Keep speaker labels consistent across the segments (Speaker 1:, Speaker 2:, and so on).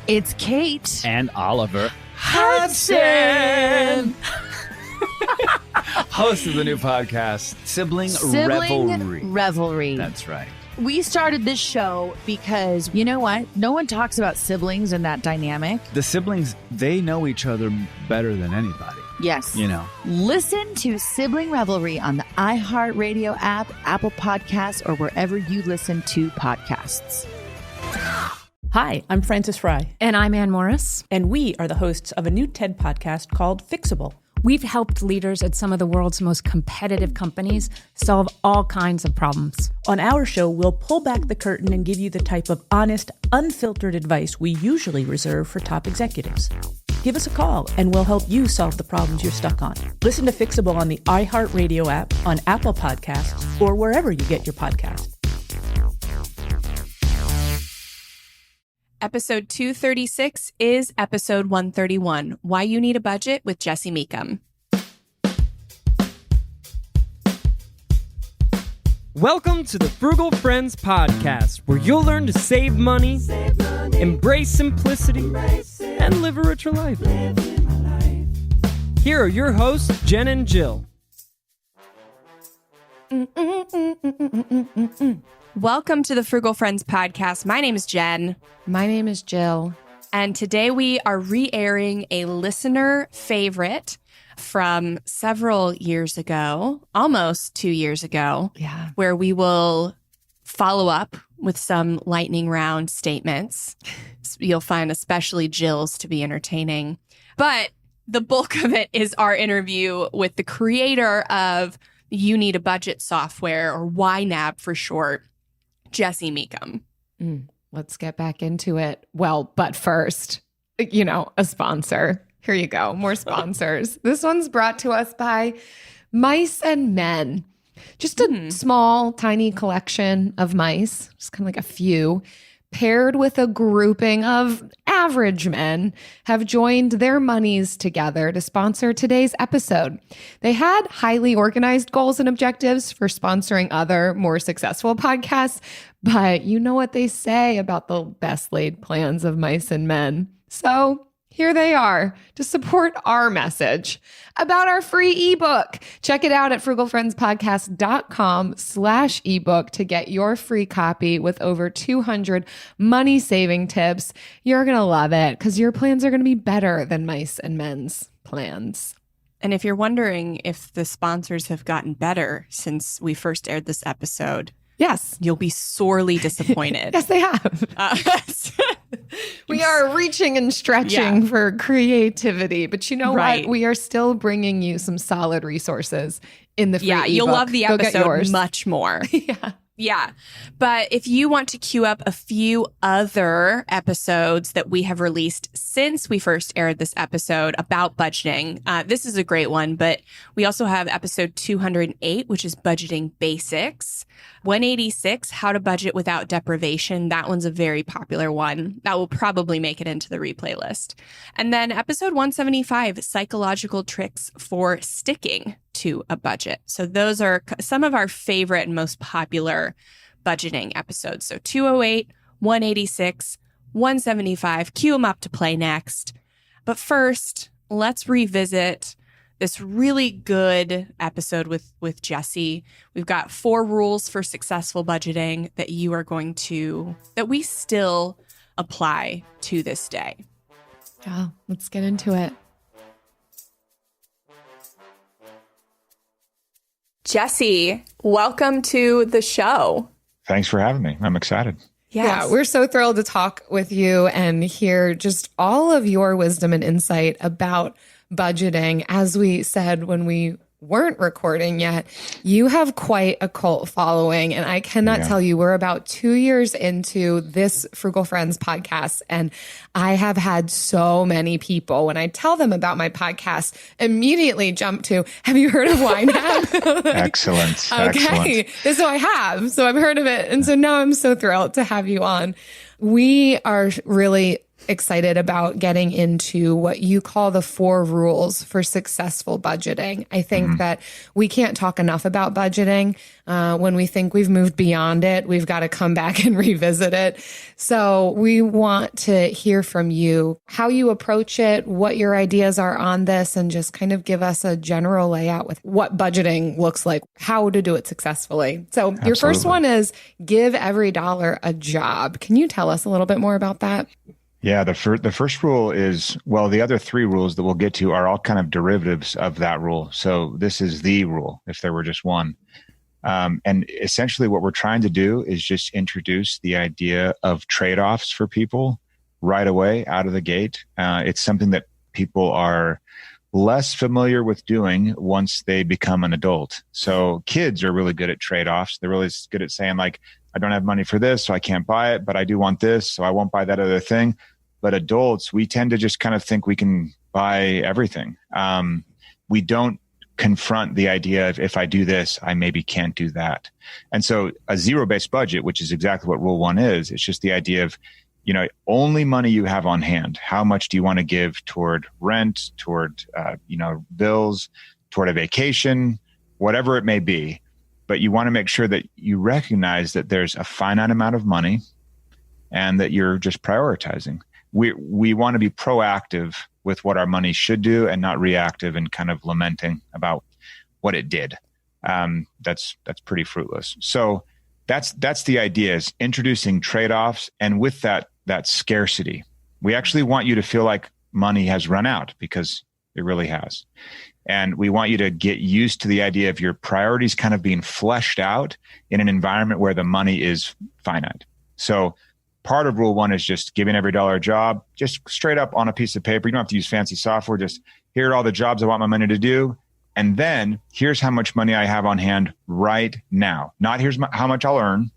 Speaker 1: It's Kate.
Speaker 2: And Oliver
Speaker 1: Hudson.
Speaker 2: Host of the new podcast, Sibling Revelry. That's right.
Speaker 1: We started this show because, you know what? No one talks about siblings and that dynamic.
Speaker 2: The siblings, they know each other better than anybody.
Speaker 1: Yes.
Speaker 2: You know.
Speaker 1: Listen to Sibling Revelry on the iHeartRadio app, Apple Podcasts, or wherever you listen to podcasts.
Speaker 3: Hi, I'm Frances Fry.
Speaker 4: And I'm Ann Morris.
Speaker 3: And we are the hosts of a new TED podcast called Fixable.
Speaker 4: We've helped leaders at some of the world's most competitive companies solve all kinds of problems.
Speaker 3: On our show, we'll pull back the curtain and give you the type of honest, unfiltered advice we usually reserve for top executives. Give us a call and we'll help you solve the problems you're stuck on. Listen to Fixable on the iHeartRadio app, on Apple Podcasts, or wherever you get your podcasts.
Speaker 5: Episode 236 is episode 131, Why You Need a Budget with Jesse Mecham.
Speaker 6: Welcome to the Frugal Friends podcast, where you'll learn to save money, embrace simplicity, and live a richer life. Here are your hosts, Jen and Jill.
Speaker 5: Welcome to the Frugal Friends podcast. My name is Jen.
Speaker 4: My name is Jill.
Speaker 5: And today we are re-airing a listener favorite from several years ago, almost 2 years ago, where we will follow up with some lightning round statements. You'll find especially Jill's to be entertaining. But the bulk of it is our interview with the creator of You Need a Budget software, or YNAB for short, Jesse Mecham.
Speaker 4: Let's get back into it. Well, but first, a sponsor. Here you go. More sponsors. This one's brought to us by Mice and Men. Just a small, tiny collection of mice, just kind of like a few, paired with a grouping of average men, have joined their monies together to sponsor today's episode. They had highly organized goals and objectives for sponsoring other, more successful podcasts, but you know what they say about the best laid plans of Mice and Men. So here they are to support our message about our free ebook. Check it out at frugalfriendspodcast.com/ebook to get your free copy with over 200 money-saving tips. You're going to love it because your plans are going to be better than Mice and Men's plans.
Speaker 5: And if you're wondering if the sponsors have gotten better since we first aired this episode,
Speaker 4: yes,
Speaker 5: you'll be sorely disappointed.
Speaker 4: Yes, they have. We are reaching and stretching for creativity, but you know what? We are still bringing you some solid resources in the free ebook.
Speaker 5: You'll love the episode much more. Yeah. But if you want to queue up a few other episodes that we have released since we first aired this episode about budgeting, this is a great one. But we also have episode 208, which is budgeting basics. 186, how to budget without deprivation. That one's a very popular one. That will probably make it into the replay list. And then episode 175, psychological tricks for sticking to a budget. So those are some of our favorite and most popular budgeting episodes. So 208, 186, 175, cue them up to play next. But first, let's revisit this really good episode with Jesse. We've got 4 rules for successful budgeting that we still apply to this day.
Speaker 4: Yeah, let's get into it.
Speaker 5: Jesse, welcome to the show.
Speaker 7: Thanks for having me. I'm excited.
Speaker 5: Yes.
Speaker 4: Yeah, we're so thrilled to talk with you and hear just all of your wisdom and insight about budgeting. As we said when we weren't recording yet, you have quite a cult following. And I cannot tell you, we're about 2 years into this Frugal Friends podcast. And I have had so many people, when I tell them about my podcast, immediately jump to, have you heard of YNAB?
Speaker 7: Excellent.
Speaker 4: Okay.
Speaker 7: Excellent.
Speaker 4: So I have. So I've heard of it. And so now I'm so thrilled to have you on. We are really excited about getting into what you call the 4 rules for successful budgeting. I think that we can't talk enough about budgeting. When we think we've moved beyond it, we've got to come back and revisit it. So we want to hear from you, how you approach it, what your ideas are on this, and just kind of give us a general layout with what budgeting looks like, how to do it successfully. So your first one is give every dollar a job. Can you tell us a little bit more about that?
Speaker 7: Yeah, the first rule is, well, the other 3 rules that we'll get to are all kind of derivatives of that rule. So this is the rule, if there were just one. And essentially what we're trying to do is just introduce the idea of trade-offs for people right away out of the gate. It's something that people are less familiar with doing once they become an adult. So kids are really good at trade-offs. They're really good at saying, like, I don't have money for this, so I can't buy it, but I do want this, so I won't buy that other thing. But adults, we tend to just kind of think we can buy everything. We don't confront the idea of, if I do this, I maybe can't do that. And so a zero-based budget, which is exactly what rule 1 is, it's just the idea of, only money you have on hand. How much do you want to give toward rent, toward, bills, toward a vacation, whatever it may be. But you want to make sure that you recognize that there's a finite amount of money and that you're just prioritizing. We want to be proactive with what our money should do and not reactive and kind of lamenting about what it did. That's pretty fruitless. So that's the idea, is introducing trade-offs, and with that scarcity. We actually want you to feel like money has run out, because it really has. And we want you to get used to the idea of your priorities kind of being fleshed out in an environment where the money is finite. So part of rule 1 is just giving every dollar a job, just straight up on a piece of paper. You don't have to use fancy software. Just, here are all the jobs I want my money to do. And then here's how much money I have on hand right now. Not here's how much I'll earn,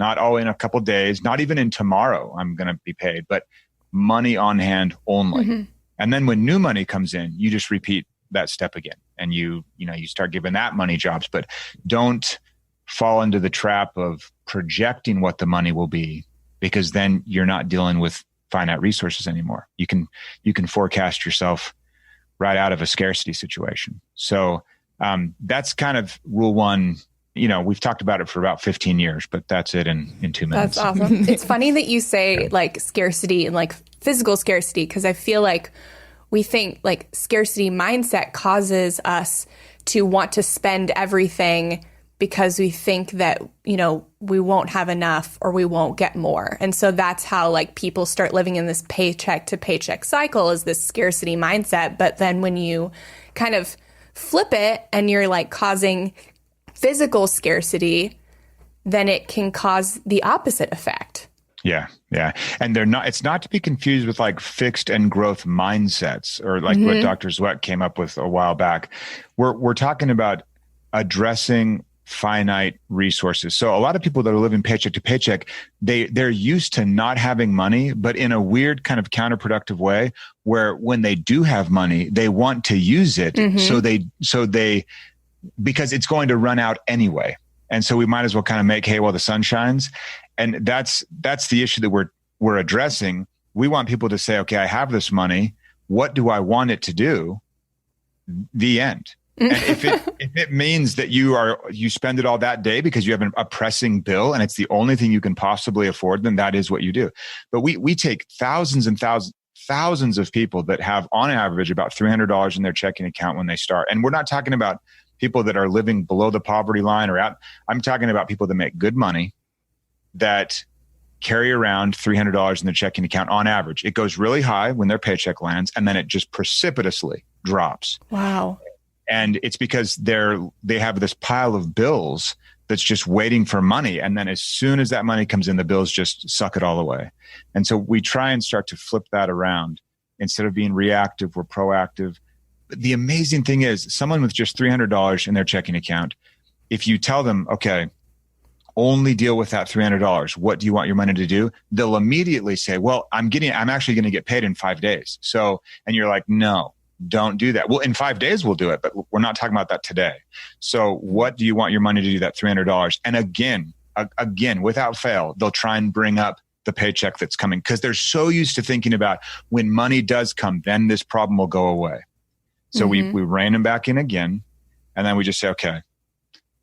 Speaker 7: not in a couple of days, not even in tomorrow I'm going to be paid, but money on hand only. And then when new money comes in, you just repeat that step again. And you start giving that money jobs, but don't fall into the trap of projecting what the money will be, because then you're not dealing with finite resources anymore. You can forecast yourself right out of a scarcity situation. So that's kind of rule 1. We've talked about it for about 15 years, but that's it in 2 minutes.
Speaker 5: That's awesome. It's funny that you say like scarcity and like physical scarcity, because I feel like we think like scarcity mindset causes us to want to spend everything because we think that, we won't have enough or we won't get more. And so that's how like people start living in this paycheck to paycheck cycle, is this scarcity mindset. But then when you kind of flip it and you're like causing physical scarcity, then it can cause the opposite effect.
Speaker 7: Yeah. And it's not to be confused with like fixed and growth mindsets, or like what Dr. Zweck came up with a while back. We're talking about addressing finite resources. So a lot of people that are living paycheck to paycheck, they're used to not having money, but in a weird kind of counterproductive way, where when they do have money, they want to use it. So they because it's going to run out anyway. And so we might as well kind of make hay while the sun shines. And that's the issue that we're addressing. We want people to say, okay, I have this money. What do I want it to do? The end. And if it means that you spend it all that day because you have a pressing bill and it's the only thing you can possibly afford, then that is what you do. But we take thousands and thousands of people that have on average about $300 in their checking account when they start. And we're not talking about people that are living below the poverty line or out. I'm talking about people that make good money that carry around $300 in their checking account on average. It goes really high when their paycheck lands, and then it just precipitously drops.
Speaker 5: Wow.
Speaker 7: And it's because they have this pile of bills that's just waiting for money. And then as soon as that money comes in, the bills just suck it all away. And so we try and start to flip that around. Instead of being reactive, we're proactive. But the amazing thing is, someone with just $300 in their checking account, if you tell them, okay, only deal with that $300, what do you want your money to do? They'll immediately say, well, I'm actually going to get paid in 5 days. So, and you're like, no, don't do that. Well, in 5 days we'll do it, but we're not talking about that today. So what do you want your money to do, that $300? And again, without fail, they'll try and bring up the paycheck that's coming, because they're so used to thinking about when money does come, then this problem will go away. So we rein them back in again. And then we just say, okay,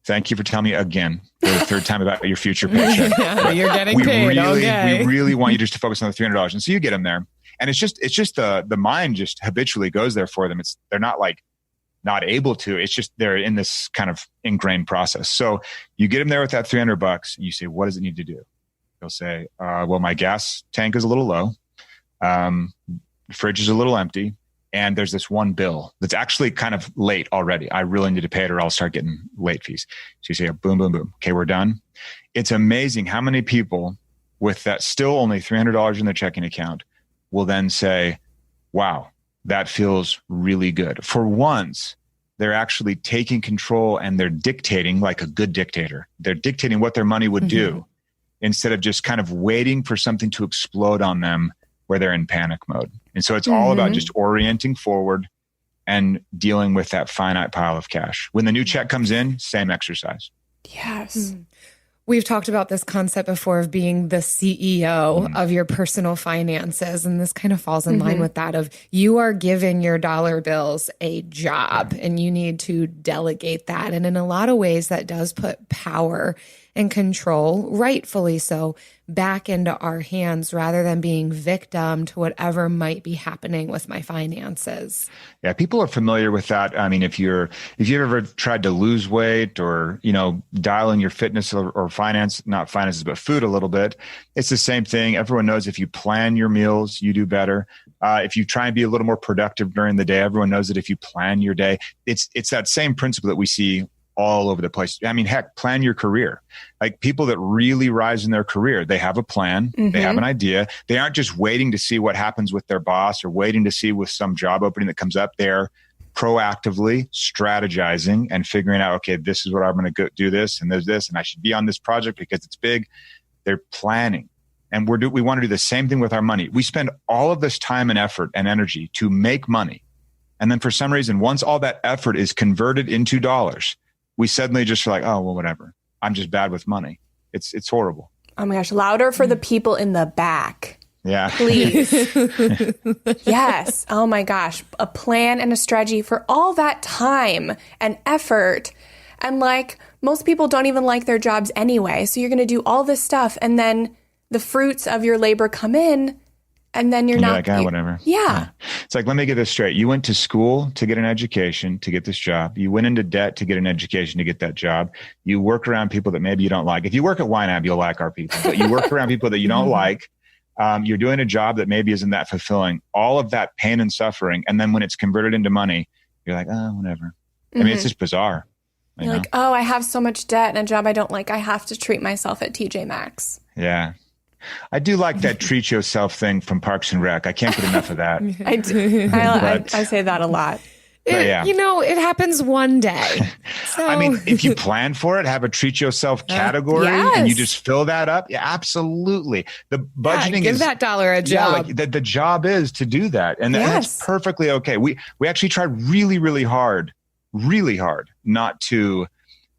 Speaker 7: thank you for telling me again for the third time about your future paycheck.
Speaker 4: You're getting paid.
Speaker 7: We really want you just to focus on the $300. And so you get them there. And it's just the mind just habitually goes there for them. They're not like not able to, it's just they're in this kind of ingrained process. So you get them there with that $300 and you say, what does it need to do? They'll say, well, my gas tank is a little low. The fridge is a little empty. And there's this one bill that's actually kind of late already. I really need to pay it or I'll start getting late fees. So you say, boom, boom, boom. Okay, we're done. It's amazing how many people with that still only $300 in their checking account will then say, wow, that feels really good. For once, they're actually taking control and they're dictating like a good dictator. They're dictating what their money would do instead of just kind of waiting for something to explode on them where they're in panic mode. And so it's all about just orienting forward and dealing with that finite pile of cash. When the new check comes in, same exercise.
Speaker 4: Yes. We've talked about this concept before of being the CEO of your personal finances. And this kind of falls in line with that of you are giving your dollar bills a job and you need to delegate that. And in a lot of ways, that does put power and control, rightfully so, back into our hands rather than being victim to whatever might be happening with my finances.
Speaker 7: Yeah, people are familiar with that. I mean, if you've ever tried to lose weight or, dial in your fitness or not finances, but food a little bit, it's the same thing. Everyone knows if you plan your meals, you do better. If you try and be a little more productive during the day, everyone knows that if you plan your day, it's that same principle that we see all over the place. I mean, heck, plan your career. Like people that really rise in their career, they have a plan, they have an idea. They aren't just waiting to see what happens with their boss or waiting to see with some job opening that comes up. They're proactively strategizing and figuring out, okay, this is what I'm going to do this and there's this, and I should be on this project because it's big. They're planning. And we want to do the same thing with our money. We spend all of this time and effort and energy to make money. And then for some reason, once all that effort is converted into dollars, we suddenly just are like, oh, well, whatever. I'm just bad with money. It's horrible.
Speaker 5: Oh my gosh. Louder for the people in the back.
Speaker 7: Yeah.
Speaker 5: Please. Yes. Oh my gosh. A plan and a strategy for all that time and effort. And like most people don't even like their jobs anyway. So you're going to do all this stuff and then the fruits of your labor come in. And then you're not
Speaker 7: like, whatever.
Speaker 5: Yeah.
Speaker 7: It's like, let me get this straight. You went to school to get an education, to get this job. You went into debt to get an education, to get that job. You work around people that maybe you don't like. If you work at YNAB, you'll like our people. But you work around people that you don't like. You're doing a job that maybe isn't that fulfilling. All of that pain and suffering. And then when it's converted into money, you're like, oh, whatever. I mean, it's just bizarre.
Speaker 5: You're like, oh, I have so much debt and a job I don't like. I have to treat myself at TJ Maxx.
Speaker 7: Yeah. I do like that treat yourself thing from Parks and Rec. I can't get enough of that.
Speaker 5: I do. I say that a lot.
Speaker 4: It happens one day. So.
Speaker 7: I mean, if you plan for it, have a treat yourself category and you just fill that up. Yeah, absolutely. The budgeting
Speaker 4: give that dollar a job.
Speaker 7: Yeah, like the job is to do that. And that's perfectly okay. We actually tried really, really hard not to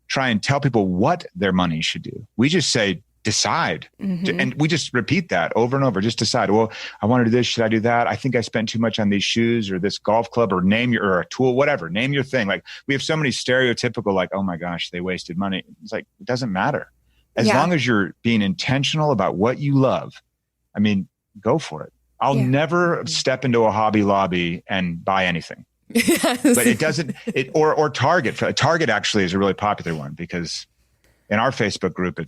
Speaker 7: try and tell people what their money should do. We just say, decide. And we just repeat that over and over. Just decide. Well, I want to do this. Should I do that? I think I spent too much on these shoes or this golf club or or a tool, whatever. Name your thing. Like we have so many stereotypical, like, oh my gosh, they wasted money. It's like, it doesn't matter. As long as you're being intentional about what you love, I mean, go for it. I'll never step into a Hobby Lobby and buy anything. But it doesn't, or Target. Target actually is a really popular one because in our Facebook group,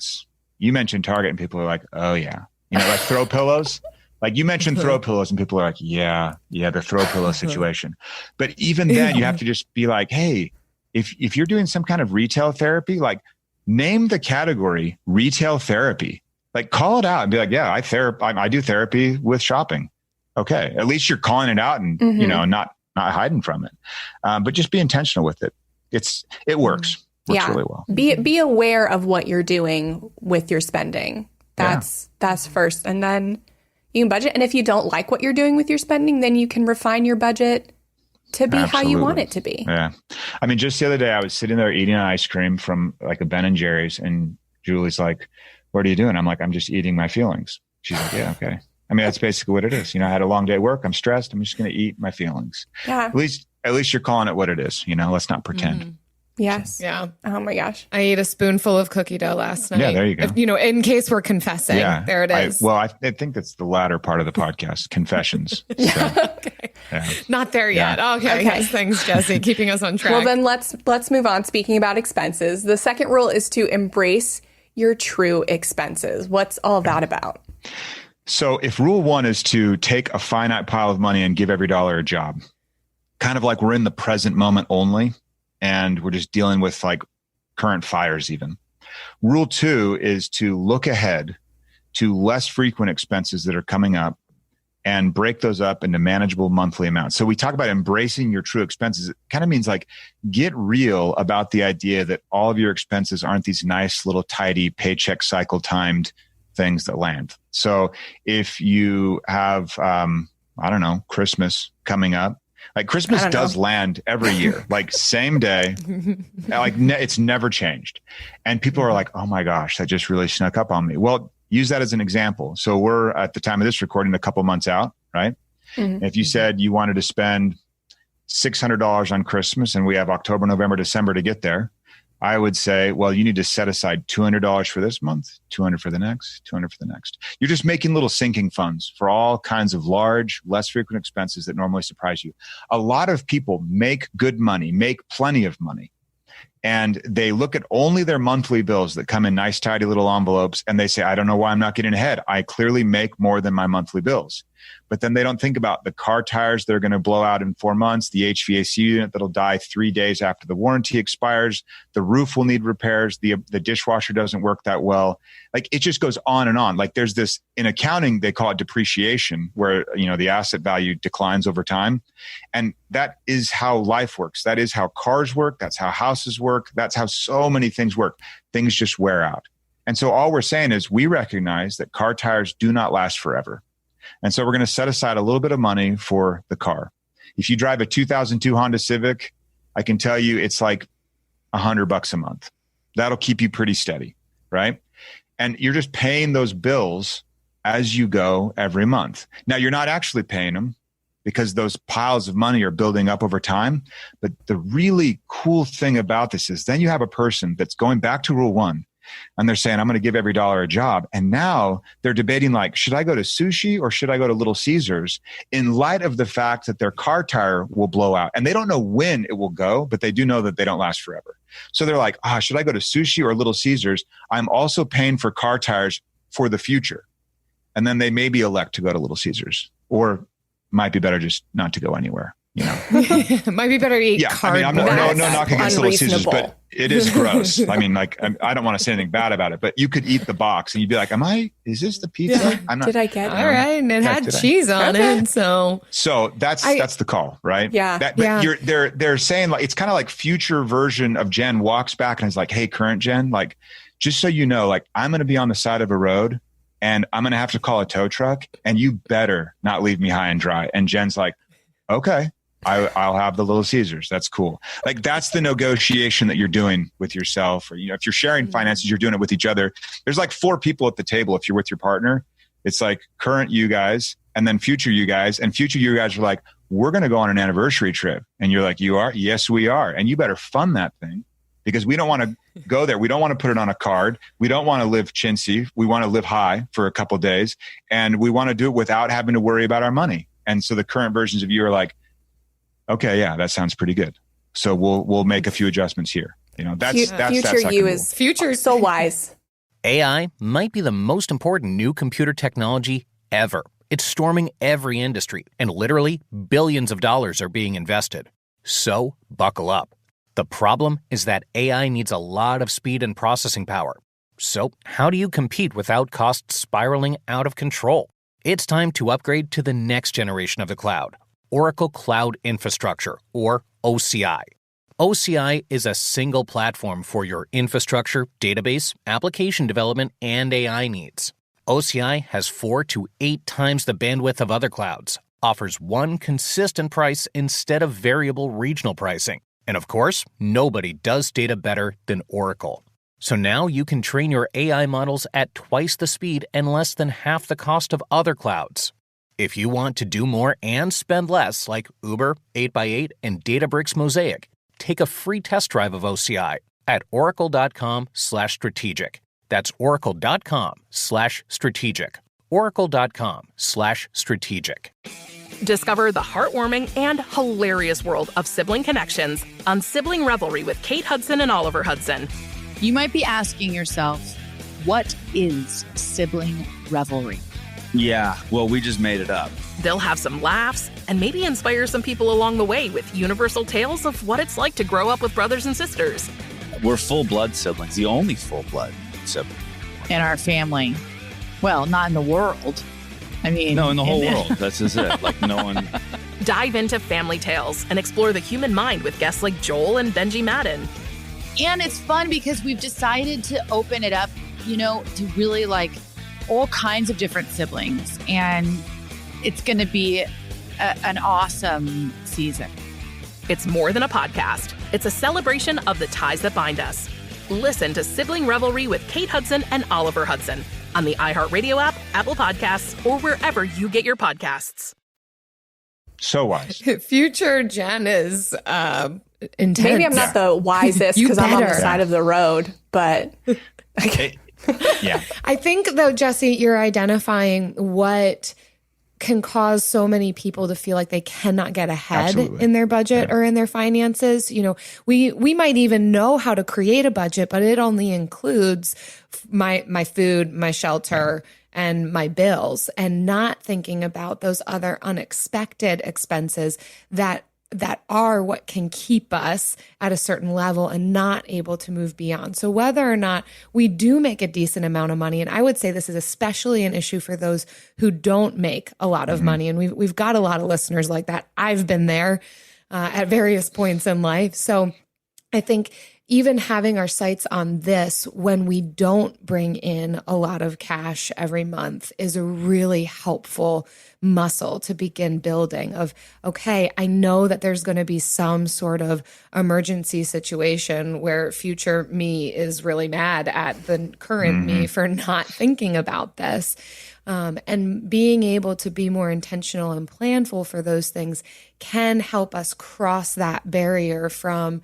Speaker 7: you mentioned Target and people are like, oh yeah. Like throw pillows. Like you mentioned throw pillows and people are like, yeah, the throw pillow situation. But even then you have to just be like, hey, if you're doing some kind of retail therapy, like name the category retail therapy. Like call it out and be like, yeah, I do therapy with shopping. Okay. At least you're calling it out and, not hiding from it. But just be intentional with it. It works. Works really well.
Speaker 5: Be aware of what you're doing with your spending. That's first. And then you can budget. And if you don't like what you're doing with your spending, then you can refine your budget to be how you want it to be.
Speaker 7: Yeah. I mean, just the other day I was sitting there eating an ice cream from like a Ben and Jerry's and Julie's like, what are you doing? I'm like, I'm just eating my feelings. She's like, yeah, okay. I mean, that's basically what it is. I had a long day at work. I'm stressed. I'm just going to eat my feelings.
Speaker 5: Yeah.
Speaker 7: At least you're calling it what it is. Let's not pretend.
Speaker 5: Mm-hmm. Yes.
Speaker 4: Yeah.
Speaker 5: Oh my gosh.
Speaker 4: I ate a spoonful of cookie dough last night.
Speaker 7: Yeah, there you go.
Speaker 4: In case we're confessing. Yeah. There it is.
Speaker 7: I think that's the latter part of the podcast, confessions.
Speaker 4: Okay. Yeah. Not there yet. Okay. Yes, thanks, Jesse. Keeping us on track.
Speaker 5: Well, then let's move on. Speaking about expenses, the second rule is to embrace your true expenses. What's all that about?
Speaker 7: So if rule one is to take a finite pile of money and give every dollar a job, kind of like we're in the present moment only, and we're just dealing with like current fires even. Rule two is to look ahead to less frequent expenses that are coming up and break those up into manageable monthly amounts. So we talk about embracing your true expenses. It kind of means like get real about the idea that all of your expenses aren't these nice little tidy paycheck cycle timed things that land. So if you have, Christmas coming up, like Christmas does land every year, like same day, like it's never changed. And people are like, oh my gosh, that just really snuck up on me. Well, use that as an example. So we're at the time of this recording, a couple months out, right? Mm-hmm. If you said you wanted to spend $600 on Christmas and we have October, November, December to get there, I would say, well, you need to set aside $200 for this month, $200 for the next, $200 for the next. You're just making little sinking funds for all kinds of large, less frequent expenses that normally surprise you. A lot of people make good money, make plenty of money, and they look at only their monthly bills that come in nice, tidy little envelopes, and they say, I don't know why I'm not getting ahead. I clearly make more than my monthly bills. But then they don't think about the car tires that are going to blow out in 4 months, the HVAC unit that'll die 3 days after the warranty expires, the roof will need repairs, the dishwasher doesn't work that well. Like it just goes on and on. Like there's this, in accounting, they call it depreciation, where the asset value declines over time. And that is how life works. That is how cars work. That's how houses work. That's how so many things work. Things just wear out. And so all we're saying is we recognize that car tires do not last forever. And so we're going to set aside a little bit of money for the car. If you drive a 2002 Honda Civic, I can tell you it's like $100 a month. That'll keep you pretty steady, right? And you're just paying those bills as you go every month. Now, you're not actually paying them because those piles of money are building up over time. But the really cool thing about this is then you have a person that's going back to rule one, and they're saying, I'm going to give every dollar a job. And now they're debating like, should I go to sushi or should I go to Little Caesars, in light of the fact that their car tire will blow out. And they don't know when it will go, but they do know that they don't last forever. So they're like, should I go to sushi or Little Caesars? I'm also paying for car tires for the future. And then they maybe elect to go to Little Caesars, or might be better just not to go anywhere.
Speaker 4: Might be better to eat cardboard.
Speaker 7: I'm no knock against Little Caesars, but it is gross. I mean, like, I don't want to say anything bad about it, but you could eat the box and you'd be like, is this the pizza?
Speaker 5: Yeah. I'm not, did I get it?
Speaker 4: All right. And it had cheese on it. So
Speaker 7: that's the call, right?
Speaker 5: Yeah.
Speaker 7: They're saying like, it's kind of like future version of Jen walks back and is like, hey, current Jen, like, just so you know, like, I'm going to be on the side of a road and I'm going to have to call a tow truck and you better not leave me high and dry. And Jen's like, okay. I'll have the Little Caesars. That's cool. Like that's the negotiation that you're doing with yourself, or if you're sharing finances, you're doing it with each other. There's like 4 people at the table. If you're with your partner, it's like current you guys and then future you guys, and future you guys are like, we're going to go on an anniversary trip. And you're like, you are? Yes, we are. And you better fund that thing because we don't want to go there. We don't want to put it on a card. We don't want to live chintzy. We want to live high for a couple of days, and we want to do it without having to worry about our money. And so the current versions of you are like, okay, yeah, that sounds pretty good. So we'll make a few adjustments here. That's
Speaker 5: future you is future so wise.
Speaker 8: AI might be the most important new computer technology ever. It's storming every industry, and literally billions of dollars are being invested. So buckle up. The problem is that AI needs a lot of speed and processing power. So how do you compete without costs spiraling out of control? It's time to upgrade to the next generation of the cloud. Oracle Cloud Infrastructure, or OCI. OCI is a single platform for your infrastructure, database, application development, and AI needs. OCI has 4 to 8 times the bandwidth of other clouds, offers one consistent price instead of variable regional pricing. And of course, nobody does data better than Oracle. So now you can train your AI models at twice the speed and less than half the cost of other clouds. If you want to do more and spend less, like Uber, 8x8, and Databricks Mosaic, take a free test drive of OCI at oracle.com/strategic. That's oracle.com/strategic. oracle.com/strategic.
Speaker 9: Discover the heartwarming and hilarious world of sibling connections on Sibling Revelry with Kate Hudson and Oliver Hudson.
Speaker 1: You might be asking yourself, what is sibling revelry?
Speaker 2: Yeah, well, we just made it up.
Speaker 9: They'll have some laughs and maybe inspire some people along the way with universal tales of what it's like to grow up with brothers and sisters.
Speaker 2: We're full-blood siblings, the only full-blood sibling.
Speaker 1: In our family. Well, not in the world. I mean...
Speaker 2: No, in the whole world. That's just it. Like, no one...
Speaker 9: Dive into family tales and explore the human mind with guests like Joel and Benji Madden.
Speaker 1: And it's fun because we've decided to open it up, to really like all kinds of different siblings. And it's going to be an awesome season.
Speaker 9: It's more than a podcast. It's a celebration of the ties that bind us. Listen to Sibling Revelry with Kate Hudson and Oliver Hudson on the iHeartRadio app, Apple Podcasts, or wherever you get your podcasts.
Speaker 7: So wise.
Speaker 4: Future Jen is intense.
Speaker 5: Maybe I'm not the wisest because I'm on the side of the road, but...
Speaker 7: Okay. Yeah.
Speaker 4: I think, though, Jesse, you're identifying what can cause so many people to feel like they cannot get ahead in their budget or in their finances. We might even know how to create a budget, but it only includes my food, my shelter, and my bills, and not thinking about those other unexpected expenses that are what can keep us at a certain level and not able to move beyond. So whether or not we do make a decent amount of money, and I would say this is especially an issue for those who don't make a lot of money, and we've got a lot of listeners like that. I've been there at various points in life. So I think even having our sights on this when we don't bring in a lot of cash every month is a really helpful muscle to begin building of, okay, I know that there's going to be some sort of emergency situation where future me is really mad at the current me for not thinking about this. And being able to be more intentional and planful for those things can help us cross that barrier from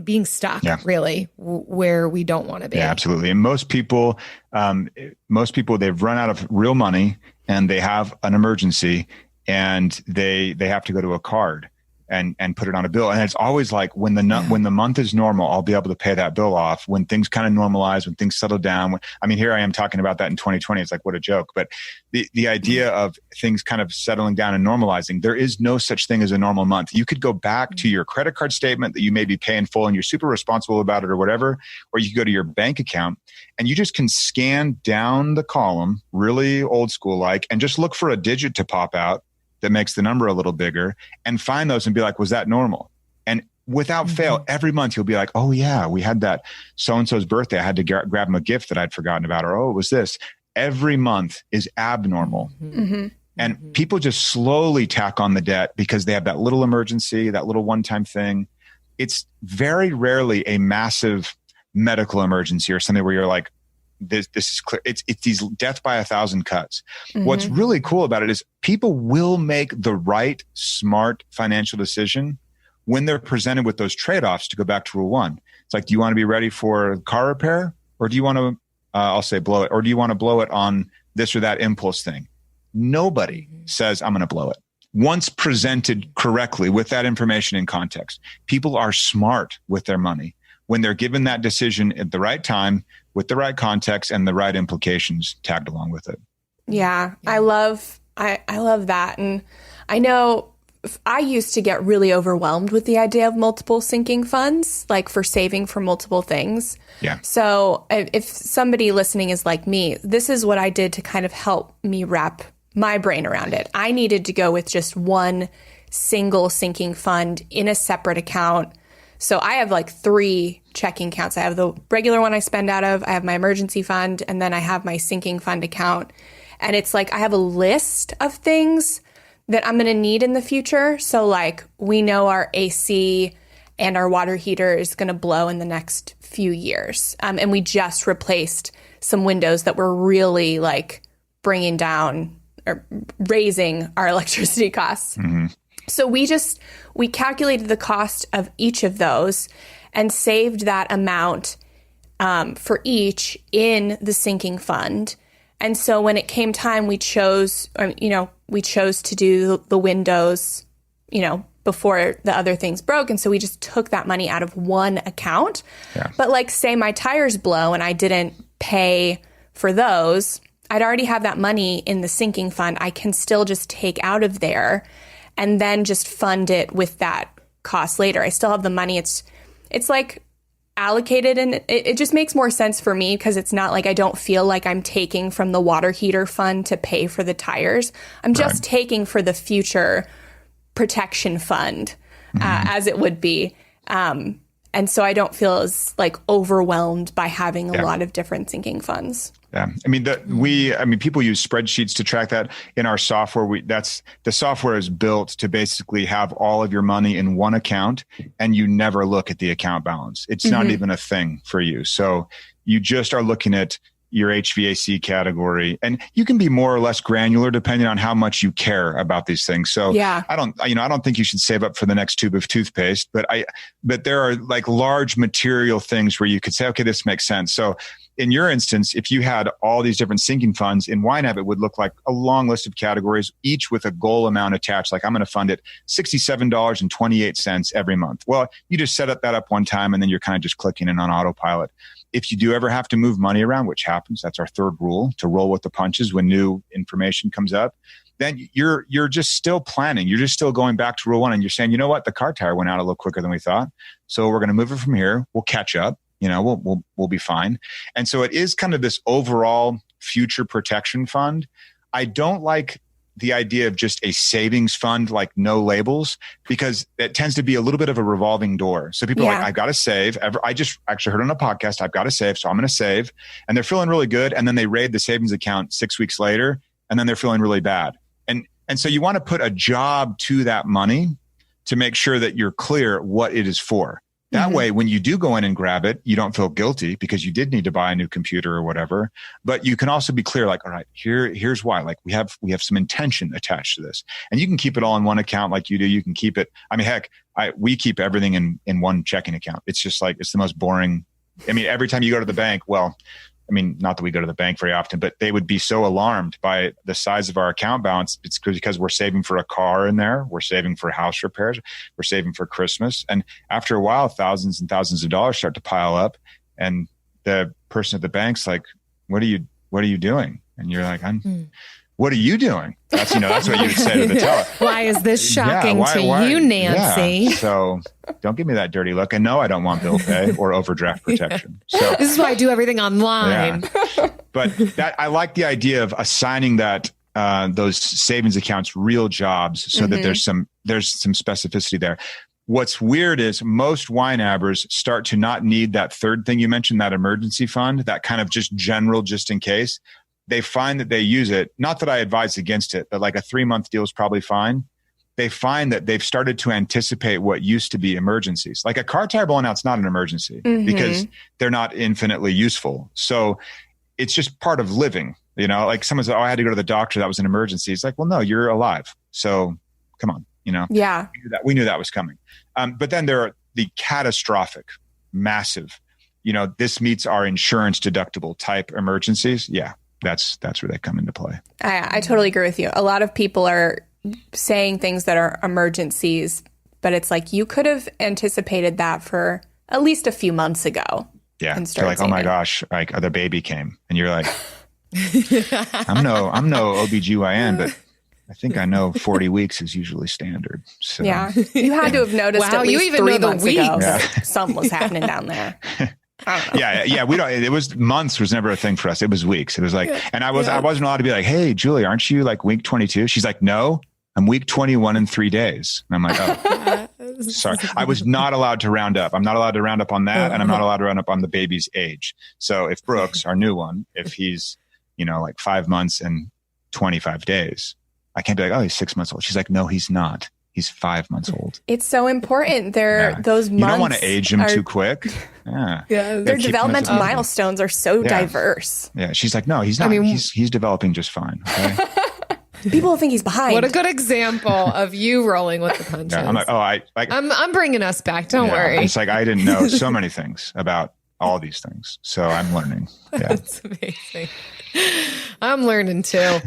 Speaker 4: being stuck really where we don't want to be.
Speaker 7: Yeah, absolutely. And most people, they've run out of real money and they have an emergency and they have to go to a card and put it on a bill. And it's always like when the month is normal, I'll be able to pay that bill off. When things kind of normalize, when things settle down. Here I am talking about that in 2020. It's like, what a joke. But the idea of things kind of settling down and normalizing, there is no such thing as a normal month. You could go back to your credit card statement that you may be paying full and you're super responsible about it or whatever, or you could go to your bank account and you just can scan down the column, really old school like, and just look for a digit to pop out that makes the number a little bigger and find those and be like, was that normal? And without fail, every month you'll be like, oh yeah, we had that so-and-so's birthday. I had to grab him a gift that I'd forgotten about, or, oh, it was this. Every month is abnormal. And people just slowly tack on the debt because they have that little emergency, that little one-time thing. It's very rarely a massive medical emergency or something where you're like, this is clear. It's these death by 1,000 cuts. What's really cool about it is people will make the right, smart financial decision when they're presented with those trade-offs. To go back to rule 1, it's like, do you want to be ready for car repair, or do you want to, I'll say blow it, or do you want to blow it on this or that impulse thing? Nobody says I'm going to blow it. Once presented correctly with that information in context, people are smart with their money when they're given that decision at the right time, with the right context and the right implications tagged along with it.
Speaker 5: Yeah. I love that. And I know I used to get really overwhelmed with the idea of multiple sinking funds, like for saving for multiple things.
Speaker 7: Yeah.
Speaker 5: So if somebody listening is like me, this is what I did to kind of help me wrap my brain around it. I needed to go with just one single sinking fund in a separate account. So I have like 3 checking accounts. I have the regular one I spend out of, I have my emergency fund, and then I have my sinking fund account. And it's like I have a list of things that I'm going to need in the future. So like we know our AC and our water heater is going to blow in the next few years. And we just replaced some windows that were really like bringing down or raising our electricity costs. Mm-hmm. So we calculated the cost of each of those and saved that amount for each in the sinking fund. And so when it came time, we chose to do the windows, before the other things broke. And so we just took that money out of one account. Yeah. But like, say my tires blow and I didn't pay for those, I'd already have that money in the sinking fund. I can still just take out of there and then just fund it with that cost later. I still have the money. It's like allocated, and it just makes more sense for me because it's not like I don't feel like I'm taking from the water heater fund to pay for the tires. I'm just taking for the future protection fund, as it would be. And so I don't feel as like overwhelmed by having a lot of different sinking funds.
Speaker 7: Yeah. People use spreadsheets to track that. In our software, the software is built to basically have all of your money in one account and you never look at the account balance. It's not even a thing for you. So you just are looking at your HVAC category, and you can be more or less granular depending on how much you care about these things. So I don't think you should save up for the next tube of toothpaste, but there are like large material things where you could say, okay, this makes sense. So in your instance, if you had all these different sinking funds in YNAB, it would look like a long list of categories, each with a goal amount attached. Like I'm going to fund it $67.28 every month. Well, you just set that up one time and then you're kind of just clicking in on autopilot. If you do ever have to move money around, which happens, that's our third rule, to roll with the punches when new information comes up, then you're just still planning. You're just still going back to rule one and you're saying, you know what, the car tire went out a little quicker than we thought. So we're going to move it from here. We'll catch up. We'll be fine. And so it is kind of this overall future protection fund. I don't like the idea of just a savings fund, like no labels, because it tends to be a little bit of a revolving door. So people are like, I've got to save. I just actually heard on a podcast, I've got to save. So I'm going to save. And they're feeling really good. And then they raid the savings account 6 weeks later, and then they're feeling really bad. And so you want to put a job to that money to make sure that you're clear what it is for. That way, when you do go in and grab it, you don't feel guilty because you did need to buy a new computer or whatever. But you can also be clear, like, all right, here's why. Like we have some intention attached to this, and you can keep it all in one account, like you do. You can keep it. I mean, heck, we keep everything in one checking account. It's just like it's the most boring. I mean, every time you go to the bank, not that we go to the bank very often, but they would be so alarmed by the size of our account balance. It's because we're saving for a car in there. We're saving for house repairs. We're saving for Christmas. And after a while, thousands and thousands of dollars start to pile up. And the person at the bank's like, what are you doing? And you're like, what are you doing? That's what you would say to the teller.
Speaker 4: Why is this shocking to you, Nancy?
Speaker 7: Yeah. So don't give me that dirty look. And no, I don't want bill pay or overdraft protection. So
Speaker 4: this is why I do everything online.
Speaker 7: Yeah. But I like the idea of assigning those savings accounts real jobs so that there's some specificity there. What's weird is most YNABers start to not need that third thing you mentioned, that emergency fund, that kind of just general, just in case. They find that they use it. Not that I advise against it, but like a 3-month deal is probably fine. They find that they've started to anticipate what used to be emergencies. Like a car tire blowing out's not an emergency because they're not infinitely useful. So it's just part of living. Like someone said, I had to go to the doctor. That was an emergency. It's like, well, no, you're alive. So come on,
Speaker 5: Yeah.
Speaker 7: We knew that was coming. But then there are the catastrophic, massive, this meets our insurance deductible type emergencies. Yeah. That's where they come into play.
Speaker 5: I totally agree with you. A lot of people are saying things that are emergencies, but it's like you could have anticipated that for at least a few months ago.
Speaker 7: Yeah. They're like, oh my gosh, like the baby came. And you're like, I'm no OBGYN, but I think I know 40 weeks is usually standard. So,
Speaker 5: yeah. You had to have noticed at least
Speaker 4: you even
Speaker 5: 3
Speaker 4: know the
Speaker 5: months
Speaker 4: weeks.
Speaker 5: ago that something was happening down there.
Speaker 7: Yeah. We don't. It was months was never a thing for us. It was weeks. It was like, and I wasn't allowed to be like, hey, Julie, aren't you like week 22? She's like, no, I'm week 21 in 3 days. And I'm like, oh, sorry. I was not allowed to round up. I'm not allowed to round up on that, and I'm not allowed to round up on the baby's age. So if Brooks, our new one, if he's like 5 months and 25 days, I can't be like, oh, he's 6 months old. She's like, no, he's not. He's 5 months old.
Speaker 10: It's so important. Those months.
Speaker 7: You don't want to age him too quick. Yeah.
Speaker 10: Their developmental milestones are so diverse.
Speaker 7: Yeah. She's like, no, he's not. He's developing just fine. Okay?
Speaker 10: People think he's behind.
Speaker 4: What a good example of you rolling with the punches.
Speaker 7: Yeah, I'm like,
Speaker 4: I'm bringing us back. Don't worry.
Speaker 7: It's like I didn't know so many things about all these things, so I'm learning. Yeah.
Speaker 4: That's amazing. I'm learning too.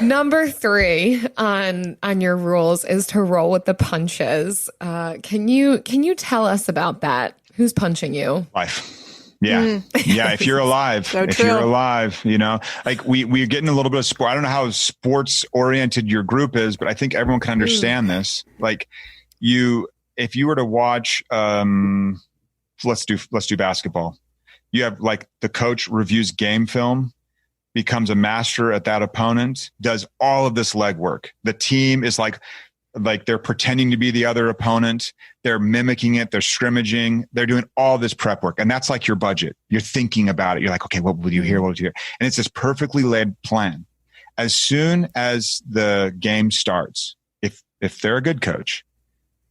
Speaker 4: Number 3 on your rules is to roll with the punches. Can you tell us about that? Who's punching you?
Speaker 7: Life. Yeah. Yeah. If you're alive, you're alive, like we're getting a little bit of sport. I don't know how sports oriented your group is, but I think everyone can understand this. Like if you were to watch, let's do basketball. You have like the coach reviews game film, becomes a master at that opponent, does all of this legwork. The team is like they're pretending to be the other opponent. They're mimicking it. They're scrimmaging. They're doing all this prep work. And that's like your budget. You're thinking about it. You're like, okay, what would you hear? What would you hear? And it's this perfectly laid plan. As soon as the game starts, if they're a good coach,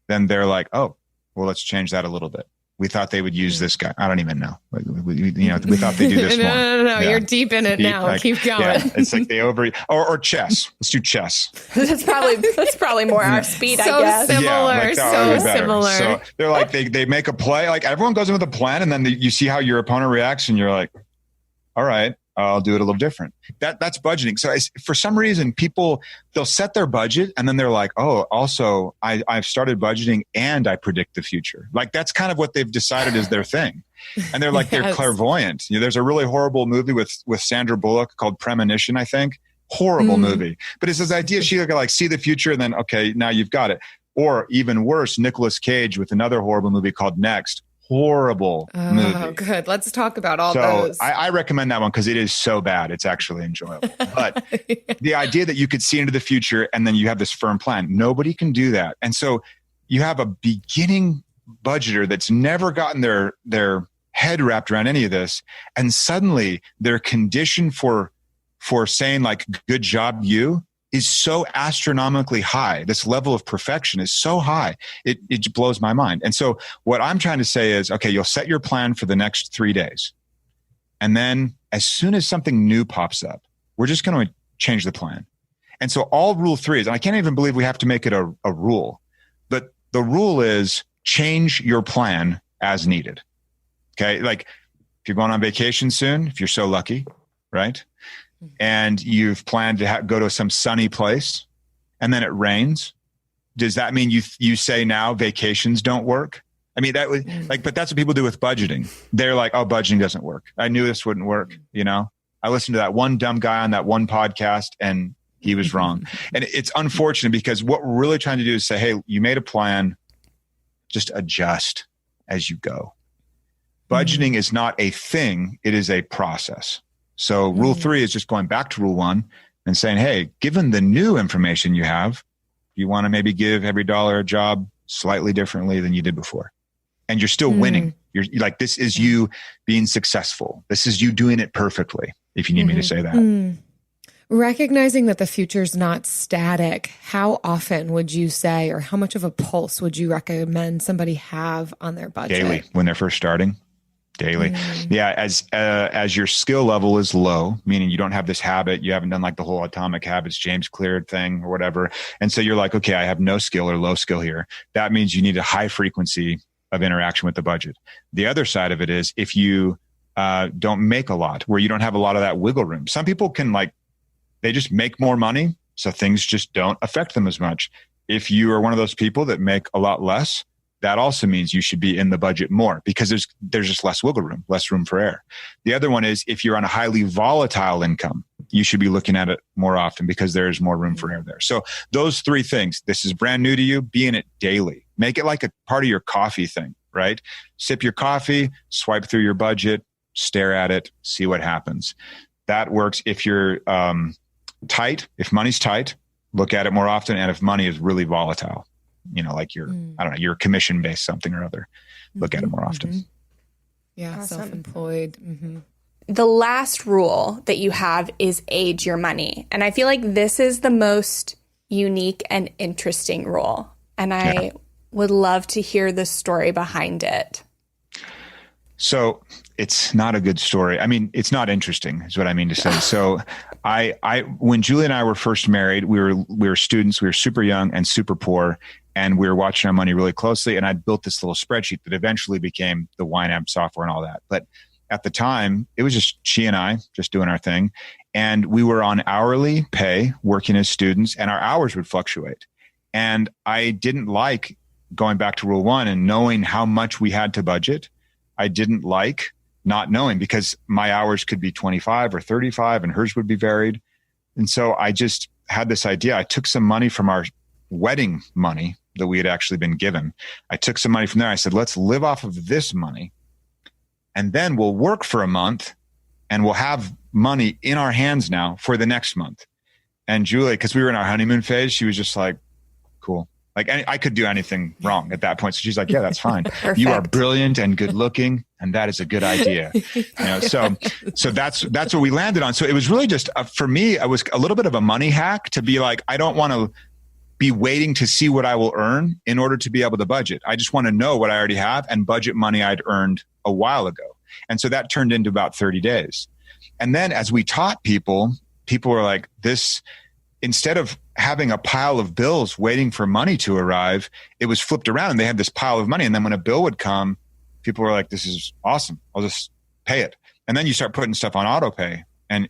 Speaker 7: then they're like, oh, well, let's change that a little bit. We thought they would use this guy. I don't even know. We thought they do this more.
Speaker 4: No. Yeah. You're deep in it now. Like, keep going. Yeah,
Speaker 7: it's like they or chess. Let's do chess.
Speaker 10: That's probably more our speed,
Speaker 4: so
Speaker 10: I guess.
Speaker 4: Similar, so similar.
Speaker 7: So they're like, they make a play. Like everyone goes in with a plan, and then you see how your opponent reacts, and you're like, all right, I'll do it a little different. That's budgeting. So for some reason, they'll set their budget and then they're like, oh, also I've started budgeting and I predict the future. Like that's kind of what they've decided is their thing. And they're like, they're clairvoyant. There's a really horrible movie with Sandra Bullock called Premonition, I think. Horrible movie. But it's this idea she could like see the future and then, okay, now you've got it. Or even worse, Nicolas Cage with another horrible movie called Next. Horrible movie.
Speaker 4: Oh, good. Let's talk about all those.
Speaker 7: I recommend that one because it is so bad. It's actually enjoyable. But the idea that you could see into the future and then you have this firm plan, nobody can do that. And so you have a beginning budgeter that's never gotten their head wrapped around any of this. And suddenly their condition for saying like, good job, you, is so astronomically high. This level of perfection is so high. It blows my mind. And so what I'm trying to say is, okay, you'll set your plan for the next 3 days. And then as soon as something new pops up, we're just going to change the plan. And so all rule 3 is, and I can't even believe we have to make it a rule, but the rule is change your plan as needed. Okay. Like if you're going on vacation soon, if you're so lucky, right? And you've planned to go to some sunny place and then it rains. Does that mean you say now vacations don't work? I mean, that would but that's what people do with budgeting. They're like, oh, budgeting doesn't work. I knew this wouldn't work. I listened to that one dumb guy on that one podcast and he was wrong. And it's unfortunate because what we're really trying to do is say, hey, you made a plan, just adjust as you go. Budgeting is not a thing. It is a process. So rule 3 is just going back to rule 1 and saying, hey, given the new information you have, you want to maybe give every dollar a job slightly differently than you did before. And you're still winning. You're like, this is you being successful. This is you doing it perfectly, if you need me to say that.
Speaker 4: Recognizing that the future's not static, how often would you say, or how much of a pulse would you recommend somebody have on their budget?
Speaker 7: Daily, when they're first starting. Daily. Yeah. As your skill level is low, meaning you don't have this habit, you haven't done like the whole Atomic Habits, James Clear thing or whatever. And so you're like, okay, I have no skill or low skill here. That means you need a high frequency of interaction with the budget. The other side of it is if you don't make a lot, where you don't have a lot of that wiggle room. Some people can they just make more money. So things just don't affect them as much. If you are one of those people that make a lot less, that also means you should be in the budget more because there's just less wiggle room, less room for error. The other one is if you're on a highly volatile income, you should be looking at it more often because there's more room for error there. So those 3 things, this is brand new to you, be in it daily. Make it like a part of your coffee thing, right? Sip your coffee, swipe through your budget, stare at it, see what happens. That works if you're tight. If money's tight, look at it more often. And if money is really volatile, like you're, I don't know, you're commission-based something or other. Look at it more often.
Speaker 4: Yeah,
Speaker 10: awesome.
Speaker 4: Self-employed.
Speaker 10: The last rule that you have is age your money. And I feel like this is the most unique and interesting rule. And I would love to hear the story behind it.
Speaker 7: So it's not a good story. I mean, it's not interesting is what I mean to say. So when Julie and I were first married, we were students, we were super young and super poor, and we were watching our money really closely. And I built this little spreadsheet that eventually became the YNAB software and all that. But at the time, it was just she and I just doing our thing. And we were on hourly pay working as students, and our hours would fluctuate. And I didn't like going back to rule 1 and knowing how much we had to budget. I didn't like not knowing, because my hours could be 25 or 35 and hers would be varied. And so I just had this idea. I took some money from our wedding money that we had actually been given. I took some money from there. I said, let's live off of this money, and then we'll work for a month and we'll have money in our hands now for the next month. And Julie, because we were in our honeymoon phase, she was just like, cool. Like, I could do anything wrong at that point. So she's like, yeah, that's fine. You are brilliant and good looking, and that is a good idea. So that's what we landed on. So it was really just, for me, it was a little bit of a money hack to be like, I don't want to be waiting to see what I will earn in order to be able to budget. I just want to know what I already have and budget money I'd earned a while ago. And so that turned into about 30 days. And then as we taught people were like, this, instead of having a pile of bills waiting for money to arrive, it was flipped around and they had this pile of money. And then when a bill would come, people were like, this is awesome. I'll just pay it. And then you start putting stuff on auto pay. And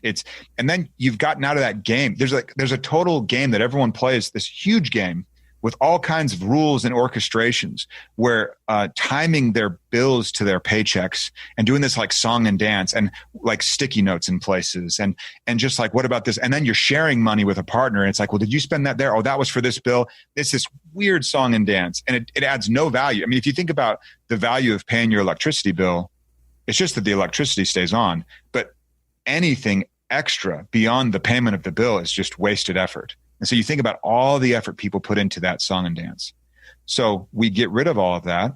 Speaker 7: then you've gotten out of that game. There's a total game that everyone plays, this huge game with all kinds of rules and orchestrations where timing their bills to their paychecks and doing this like song and dance and like sticky notes in places and just like, what about this? And then you're sharing money with a partner and it's like, well, did you spend that there? Oh, that was for this bill. It's this weird song and dance, and it adds no value. I mean, if you think about the value of paying your electricity bill, it's just that the electricity stays on, but anything extra beyond the payment of the bill is just wasted effort. And so you think about all the effort people put into that song and dance. So we get rid of all of that.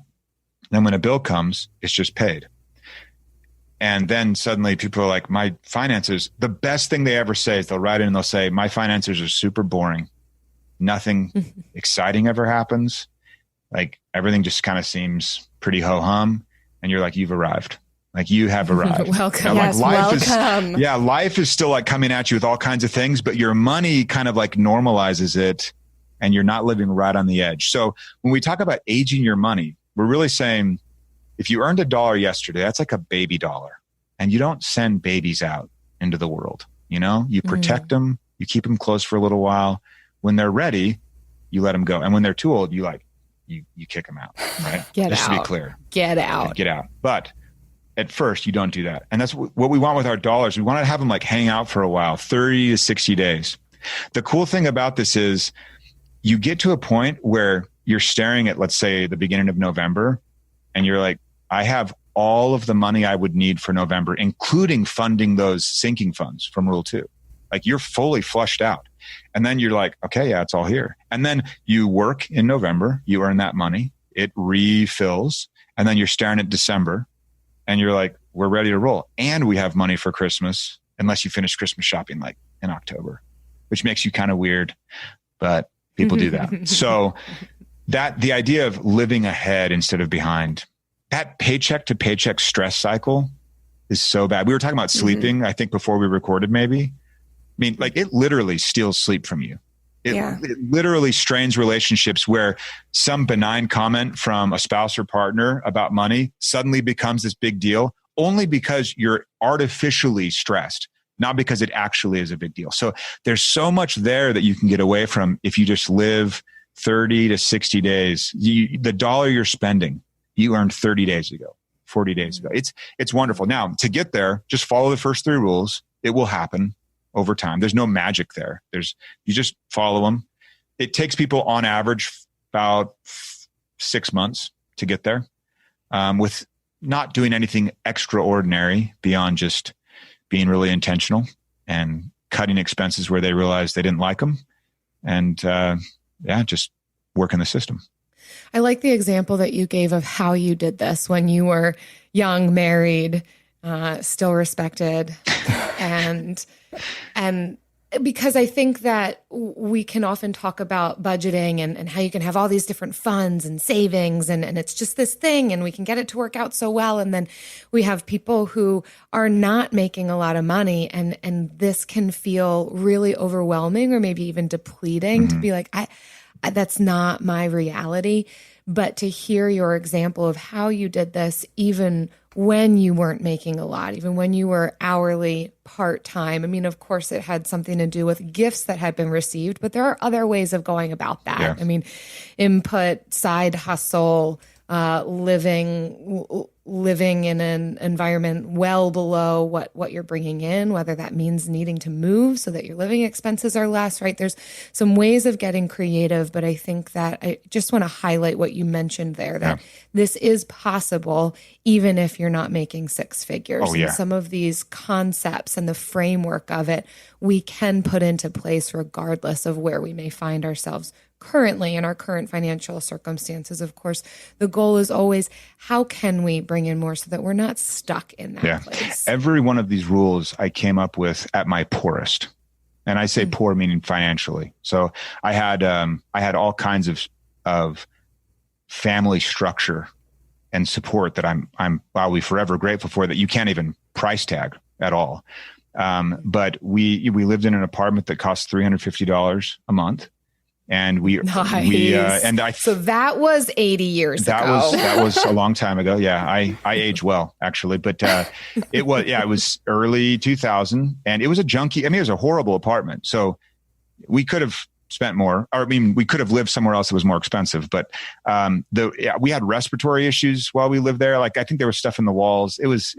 Speaker 7: Then when a bill comes, it's just paid. And then suddenly people are like, my finances, the best thing they ever say is they'll write in and they'll say, my finances are super boring. Nothing exciting ever happens. Like everything just kind of seems pretty ho-hum. And you're like, you've arrived. Like you have arrived.
Speaker 4: Welcome.
Speaker 10: Yes,
Speaker 7: welcome.
Speaker 10: welcome.
Speaker 7: Life is still like coming at you with all kinds of things, but your money kind of like normalizes it and you're not living right on the edge. So when we talk about aging your money, we're really saying if you earned $1 yesterday, that's like a baby dollar, and you don't send babies out into the world. You protect them, you keep them close for a little while. When they're ready, you let them go. And when they're too old, you kick them out, right? Just to be clear.
Speaker 4: Get out.
Speaker 7: Get out. But at first, you don't do that. And that's what we want with our dollars. We want to have them like hang out for a while, 30 to 60 days. The cool thing about this is you get to a point where you're staring at, let's say, the beginning of November, and you're like, I have all of the money I would need for November, including funding those sinking funds from Rule 2. Like you're fully flushed out. And then you're like, okay, yeah, it's all here. And then you work in November, you earn that money, it refills, and then you're staring at December. And you're like, we're ready to roll. And we have money for Christmas, unless you finish Christmas shopping like in October, which makes you kind of weird, but people do that. So the idea of living ahead instead of behind, that paycheck to paycheck stress cycle is so bad. We were talking about sleeping, I think before we recorded maybe. I mean, like it literally steals sleep from you. It literally strains relationships where some benign comment from a spouse or partner about money suddenly becomes this big deal only because you're artificially stressed, not because it actually is a big deal. So there's so much there that you can get away from if you just live 30 to 60 days. The dollar you're spending, you earned 30 days ago, 40 days ago. It's wonderful. Now, to get there, just follow the first 3 rules. It will happen over time. There's no magic there. You just follow them. It takes people on average about 6 months to get there, with not doing anything extraordinary beyond just being really intentional and cutting expenses where they realize they didn't like them. And just working the system.
Speaker 4: I like the example that you gave of how you did this when you were young, married, still respected, and because I think that we can often talk about budgeting and how you can have all these different funds and savings and it's just this thing and we can get it to work out so well. And then we have people who are not making a lot of money and this can feel really overwhelming or maybe even depleting to be like, I that's not my reality. But to hear your example of how you did this, even when you weren't making a lot, even when you were hourly part-time. I mean, of course, it had something to do with gifts that had been received, but there are other ways of going about that. Yeah. I mean, input, side hustle, living in an environment well below what you're bringing in, whether that means needing to move so that your living expenses are less, right? There's some ways of getting creative, but I think that I just want to highlight what you mentioned there, that this is possible even if you're not making six figures.
Speaker 7: Oh, yeah.
Speaker 4: And some of these concepts and the framework of it, we can put into place regardless of where we may find ourselves currently in our current financial circumstances. Of course, the goal is always, how can we bring in more so that we're not stuck in that place?
Speaker 7: Every one of these rules I came up with at my poorest. And I say poor meaning financially. So I had all kinds of family structure and support that I'll be forever grateful for, that you can't even price tag at all. But we lived in an apartment that cost $350 a month. And
Speaker 4: so that was 80 years ago.
Speaker 7: That was a long time ago. Yeah. I age well, actually, but, it was early 2000 and it was a junky. I mean, it was a horrible apartment. So we could have spent more, or I mean, we could have lived somewhere else that was more expensive, but, we had respiratory issues while we lived there. Like, I think there was stuff in the walls. It was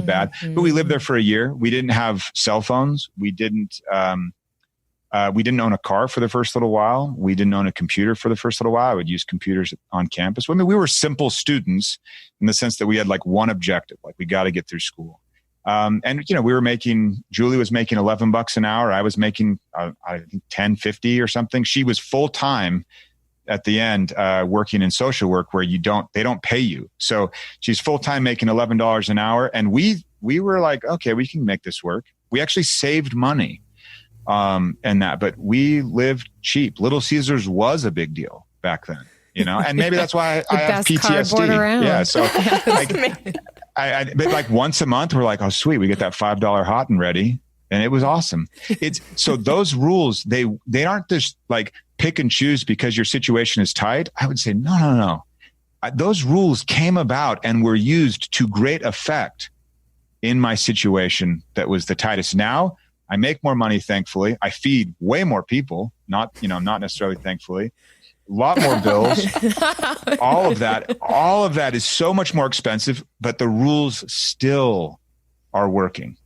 Speaker 7: bad, but we lived there for a year. We didn't have cell phones. We didn't own a car for the first little while. We didn't own a computer for the first little while. I would use computers on campus. I mean, we were simple students in the sense that we had like one objective, like we got to get through school. And Julie was making $11 an hour. I was making, I think $10.50 or something. She was full time at the end, working in social work where they don't pay you. So she's full time making $11 an hour. And we were like, okay, we can make this work. We actually saved money. And that, but we lived cheap. Little Caesars was a big deal back then, and maybe that's why I have PTSD. Yeah. So but like once a month, we're like, oh, sweet. We get that $5 hot and ready. And it was awesome. So those rules, they aren't just like pick and choose because your situation is tight. I would say, no. Those rules came about and were used to great effect in my situation that was the tightest. Now, I make more money, thankfully. I feed way more people, not necessarily thankfully. A lot more bills. All of that is so much more expensive, but the rules still are working.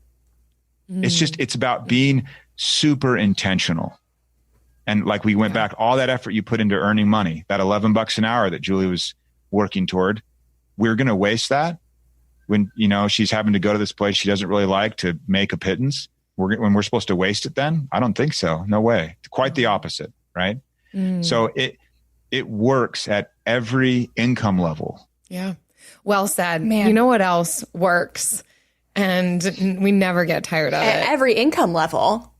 Speaker 7: It's about being super intentional. And like we went back, all that effort you put into earning money, that $11 an hour that Julie was working toward, we're going to waste that when, she's having to go to this place she doesn't really like to make a pittance. When we're supposed to waste it then? I don't think so. No way. Quite the opposite, right? So it works at every income level.
Speaker 4: Yeah. Well said.
Speaker 10: Man.
Speaker 4: You know what else works? And we never get tired of it.
Speaker 10: At every income level.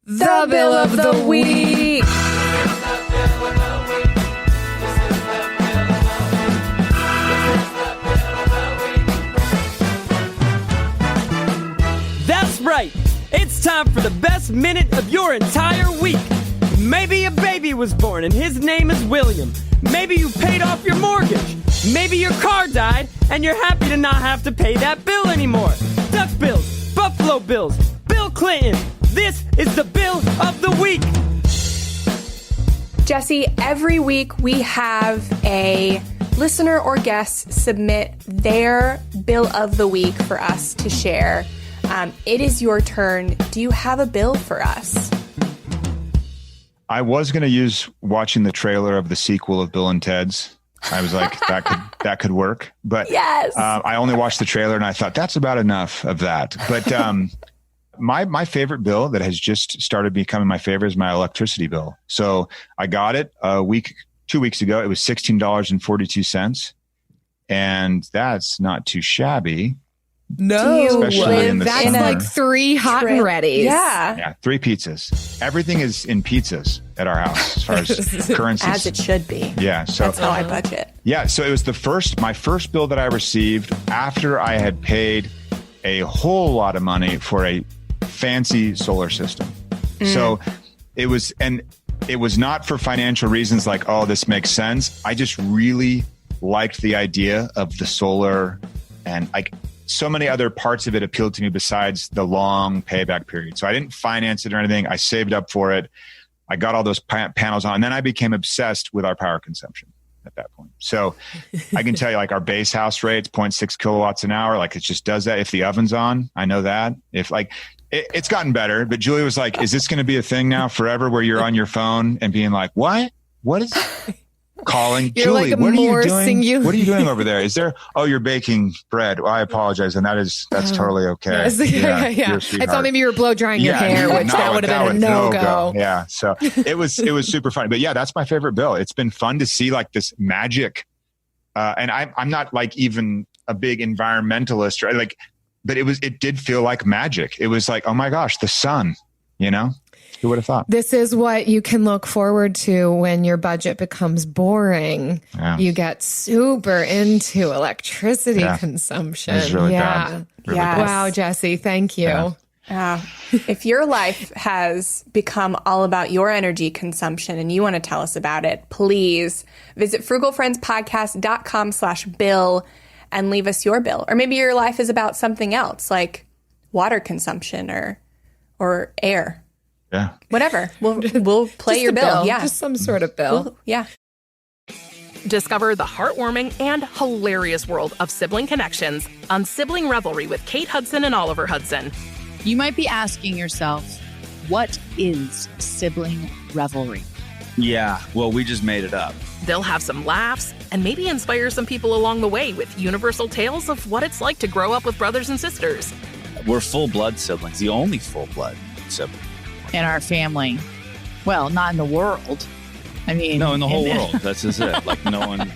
Speaker 4: The bill of the week.
Speaker 6: That's right. It's time for the best minute of your entire week. Maybe a baby was born and his name is William. Maybe you paid off your mortgage. Maybe your car died and you're happy to not have to pay that bill anymore. Duck bills, Buffalo Bills, Bill Clinton. This is the bill of the week.
Speaker 10: Jesse, every week we have a listener or guest submit their bill of the week for us to share. It is your turn. Do you have a bill for us?
Speaker 7: I was going to use watching the trailer of the sequel of Bill and Ted's. I was like, that could work. But
Speaker 10: yes.
Speaker 7: I only watched the trailer and I thought that's about enough of that. But my favorite bill that has just started becoming my favorite is my electricity bill. So I got it 2 weeks ago. It was $16.42. And that's not too shabby.
Speaker 4: No,
Speaker 7: especially in the
Speaker 4: that's
Speaker 7: summer.
Speaker 4: like 3 hot and readies.
Speaker 7: Yeah, 3 pizzas. Everything is in pizzas at our house as far as currencies.
Speaker 10: As it should be.
Speaker 7: Yeah, so
Speaker 10: that's how I budget.
Speaker 7: Yeah, so it was my first bill that I received after I had paid a whole lot of money for a fancy solar system. So it was not for financial reasons like, oh, this makes sense. I just really liked the idea of the solar, and like so many other parts of it appealed to me besides the long payback period. So I didn't finance it or anything. I saved up for it. I got all those panels on, and then I became obsessed with our power consumption at that point. So I can tell you, like, our base house rate's 0.6 kilowatts an hour. Like, it just does that. If the oven's on, I know that. If like, it's gotten better, but Julie was like, is this going to be a thing now forever where you're on your phone and being like, what is calling Julie?
Speaker 4: Like,
Speaker 7: what are you doing?
Speaker 4: singular.
Speaker 7: What are you doing over there? Is there? Oh, you're baking bread. Well, I apologize, and that's totally okay.
Speaker 4: Yes, yeah. I thought maybe you were blow drying your hair, which that would have been a no-go.
Speaker 7: Yeah, so it was super fun. But yeah, that's my favorite bill. It's been fun to see like this magic, and I'm not like even a big environmentalist, right? Like, but it did feel like magic. It was like, oh my gosh, the sun, you know. Who would have thought? This
Speaker 4: is what you can look forward to when your budget becomes boring. Yeah. You get super into electricity consumption.
Speaker 7: It's really bad. Really bad.
Speaker 4: Wow, Jesse, thank you.
Speaker 10: Yeah. If your life has become all about your energy consumption and you want to tell us about it, please visit frugalfriendspodcast.com/bill and leave us your bill. Or maybe your life is about something else, like water consumption or air.
Speaker 7: Yeah.
Speaker 10: Whatever. We'll play your bill. Yeah.
Speaker 4: Just some sort of bill.
Speaker 10: Yeah.
Speaker 9: Discover the heartwarming and hilarious world of sibling connections on Sibling Revelry with Kate Hudson and Oliver Hudson.
Speaker 1: You might be asking yourself, what is sibling revelry?
Speaker 2: Yeah, well, we just made it up.
Speaker 9: They'll have some laughs and maybe inspire some people along the way with universal tales of what it's like to grow up with brothers and sisters.
Speaker 2: We're full-blood siblings, the only full-blood sibling.
Speaker 1: In our family. Well, not in the world. I mean...
Speaker 2: No, in the whole world. That's just it. Like, no one...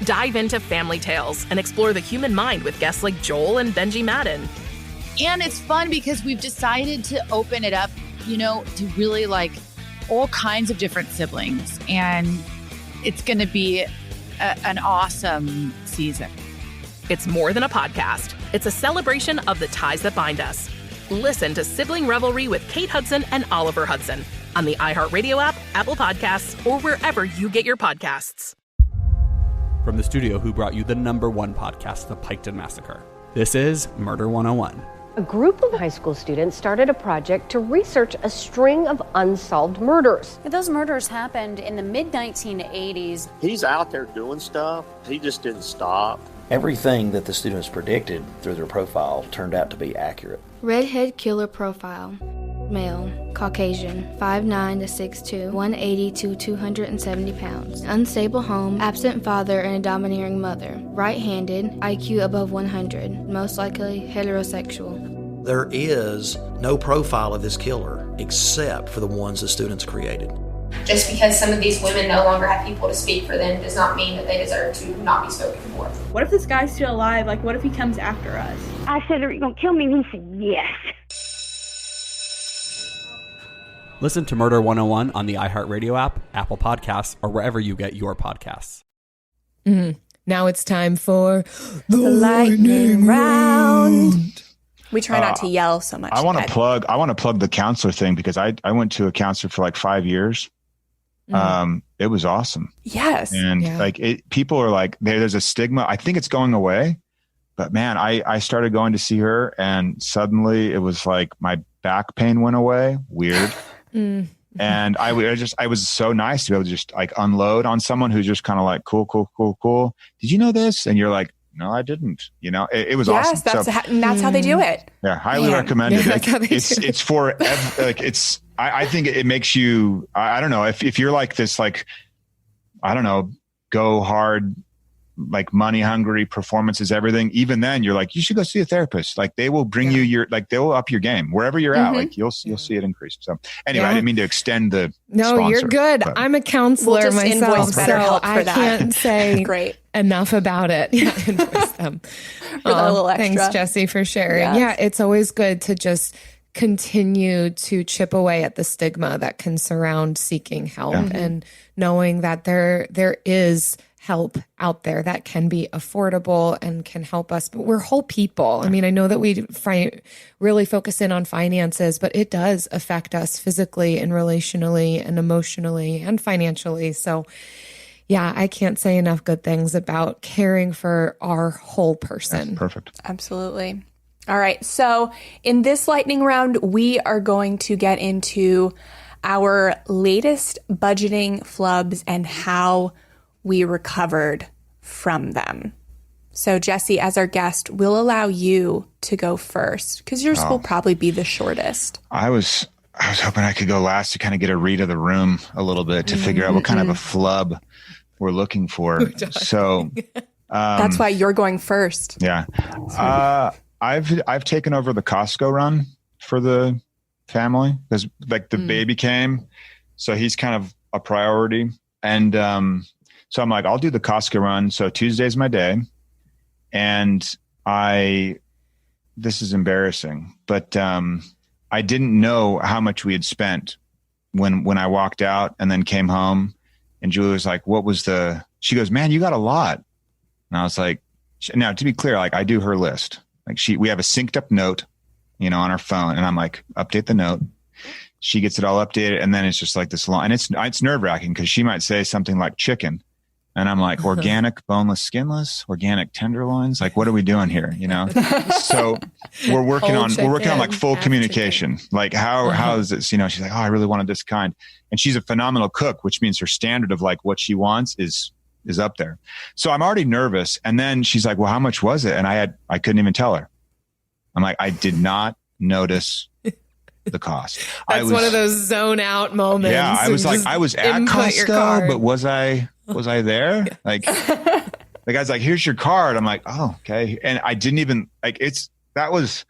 Speaker 9: Dive into family tales and explore the human mind with guests like Joel and Benji Madden.
Speaker 1: And it's fun because we've decided to open it up, to really like all kinds of different siblings. And it's going to be an awesome season.
Speaker 9: It's more than a podcast. It's a celebration of the ties that bind us. Listen to Sibling Revelry with Kate Hudson and Oliver Hudson on the iHeartRadio app, Apple Podcasts, or wherever you get your podcasts.
Speaker 11: From the studio who brought you the #1 podcast, The Piketon Massacre, this is Murder 101.
Speaker 12: A group of high school students started a project to research a string of unsolved murders.
Speaker 13: Those murders happened in the mid-1980s.
Speaker 14: He's out there doing stuff. He just didn't stop.
Speaker 15: Everything that the students predicted through their profile turned out to be accurate.
Speaker 16: Redhead killer profile. Male, Caucasian, 5'9" to 6'2", 180 to 270 pounds. Unstable home, absent father and a domineering mother. Right-handed, IQ above 100, most likely heterosexual.
Speaker 15: There is no profile of this killer except for the ones the students created.
Speaker 17: Just because some of these women no longer have people to speak for them does not mean that they deserve to not be spoken for.
Speaker 18: What if this guy's still alive? Like, what if he comes after us?
Speaker 19: I said, are you going to kill me? And he said, yes.
Speaker 11: Listen to Murder 101 on the iHeartRadio app, Apple Podcasts, or wherever you get your podcasts.
Speaker 4: Now it's time for the lightning round.
Speaker 10: We try not to yell so much.
Speaker 7: I want to plug the counselor thing because I went to a counselor for like 5 years. It was awesome.
Speaker 10: Yes.
Speaker 7: And people are like, there's a stigma. I think it's going away, but man, I started going to see her and suddenly it was like my back pain went away. Weird. And I was so nice to be able to just like unload on someone who's just kind of like, cool. Did you know this? And you're like, no, I didn't. It was awesome.
Speaker 10: Yes, that's how they do it.
Speaker 7: Yeah, highly recommend it. It's for I think it makes you. I don't know if you're like this, like I don't know, go hard, like money hungry, performance is everything. Even then, you're like, you should go see a therapist. Like they will bring you they will up your game wherever you're at. Like you'll see it increase. So anyway, I didn't mean to extend the.
Speaker 4: No,
Speaker 7: sponsor,
Speaker 4: you're good. I'm a counselor myself,
Speaker 10: so
Speaker 4: I can't say
Speaker 10: great.
Speaker 4: enough about it. Yeah, invoice them.
Speaker 10: For that little extra.
Speaker 4: Thanks, Jesse, for sharing.
Speaker 10: Yes.
Speaker 4: Yeah, it's always good to just continue to chip away at the stigma that can surround seeking help and knowing that there is help out there that can be affordable and can help us. But we're whole people. I mean, I know that we really focus in on finances, but it does affect us physically and relationally and emotionally and financially. So yeah, I can't say enough good things about caring for our whole person.
Speaker 7: That's perfect.
Speaker 10: Absolutely. All right. So in this lightning round, we are going to get into our latest budgeting flubs and how we recovered from them. So Jesse, as our guest, we'll allow you to go first because yours will probably be the shortest.
Speaker 7: I was hoping I could go last to kind of get a read of the room a little bit to figure out what kind of a flub we're looking for. So
Speaker 10: that's why you're going first.
Speaker 7: Yeah. I've taken over the Costco run for the family because like the baby came, so he's kind of a priority. And so I'm like, I'll do the Costco run. So Tuesday's my day. And this is embarrassing, but I didn't know how much we had spent when I walked out and then came home. And Julie was like, she goes, man, you got a lot. And I was like, now to be clear, like I do her list. Like we have a synced up note, on our phone. And I'm like, update the note. She gets it all updated. And then it's just like this long, and it's nerve wracking because she might say something like chicken. And I'm like, organic, boneless, skinless, organic tenderloins. Like, what are we doing here? So we're working on like full communication. Like how is this, she's like, oh, I really wanted this kind. And she's a phenomenal cook, which means her standard of like what she wants is up there. So I'm already nervous. And then she's like, well, how much was it? And I couldn't even tell her. I'm like, I did not notice the cost.
Speaker 4: That's one of those zone out moments.
Speaker 7: Yeah. I was like, I was at Costco, but was I there? Like the guy's like, here's your card. I'm like, oh, okay. And I didn't even like that was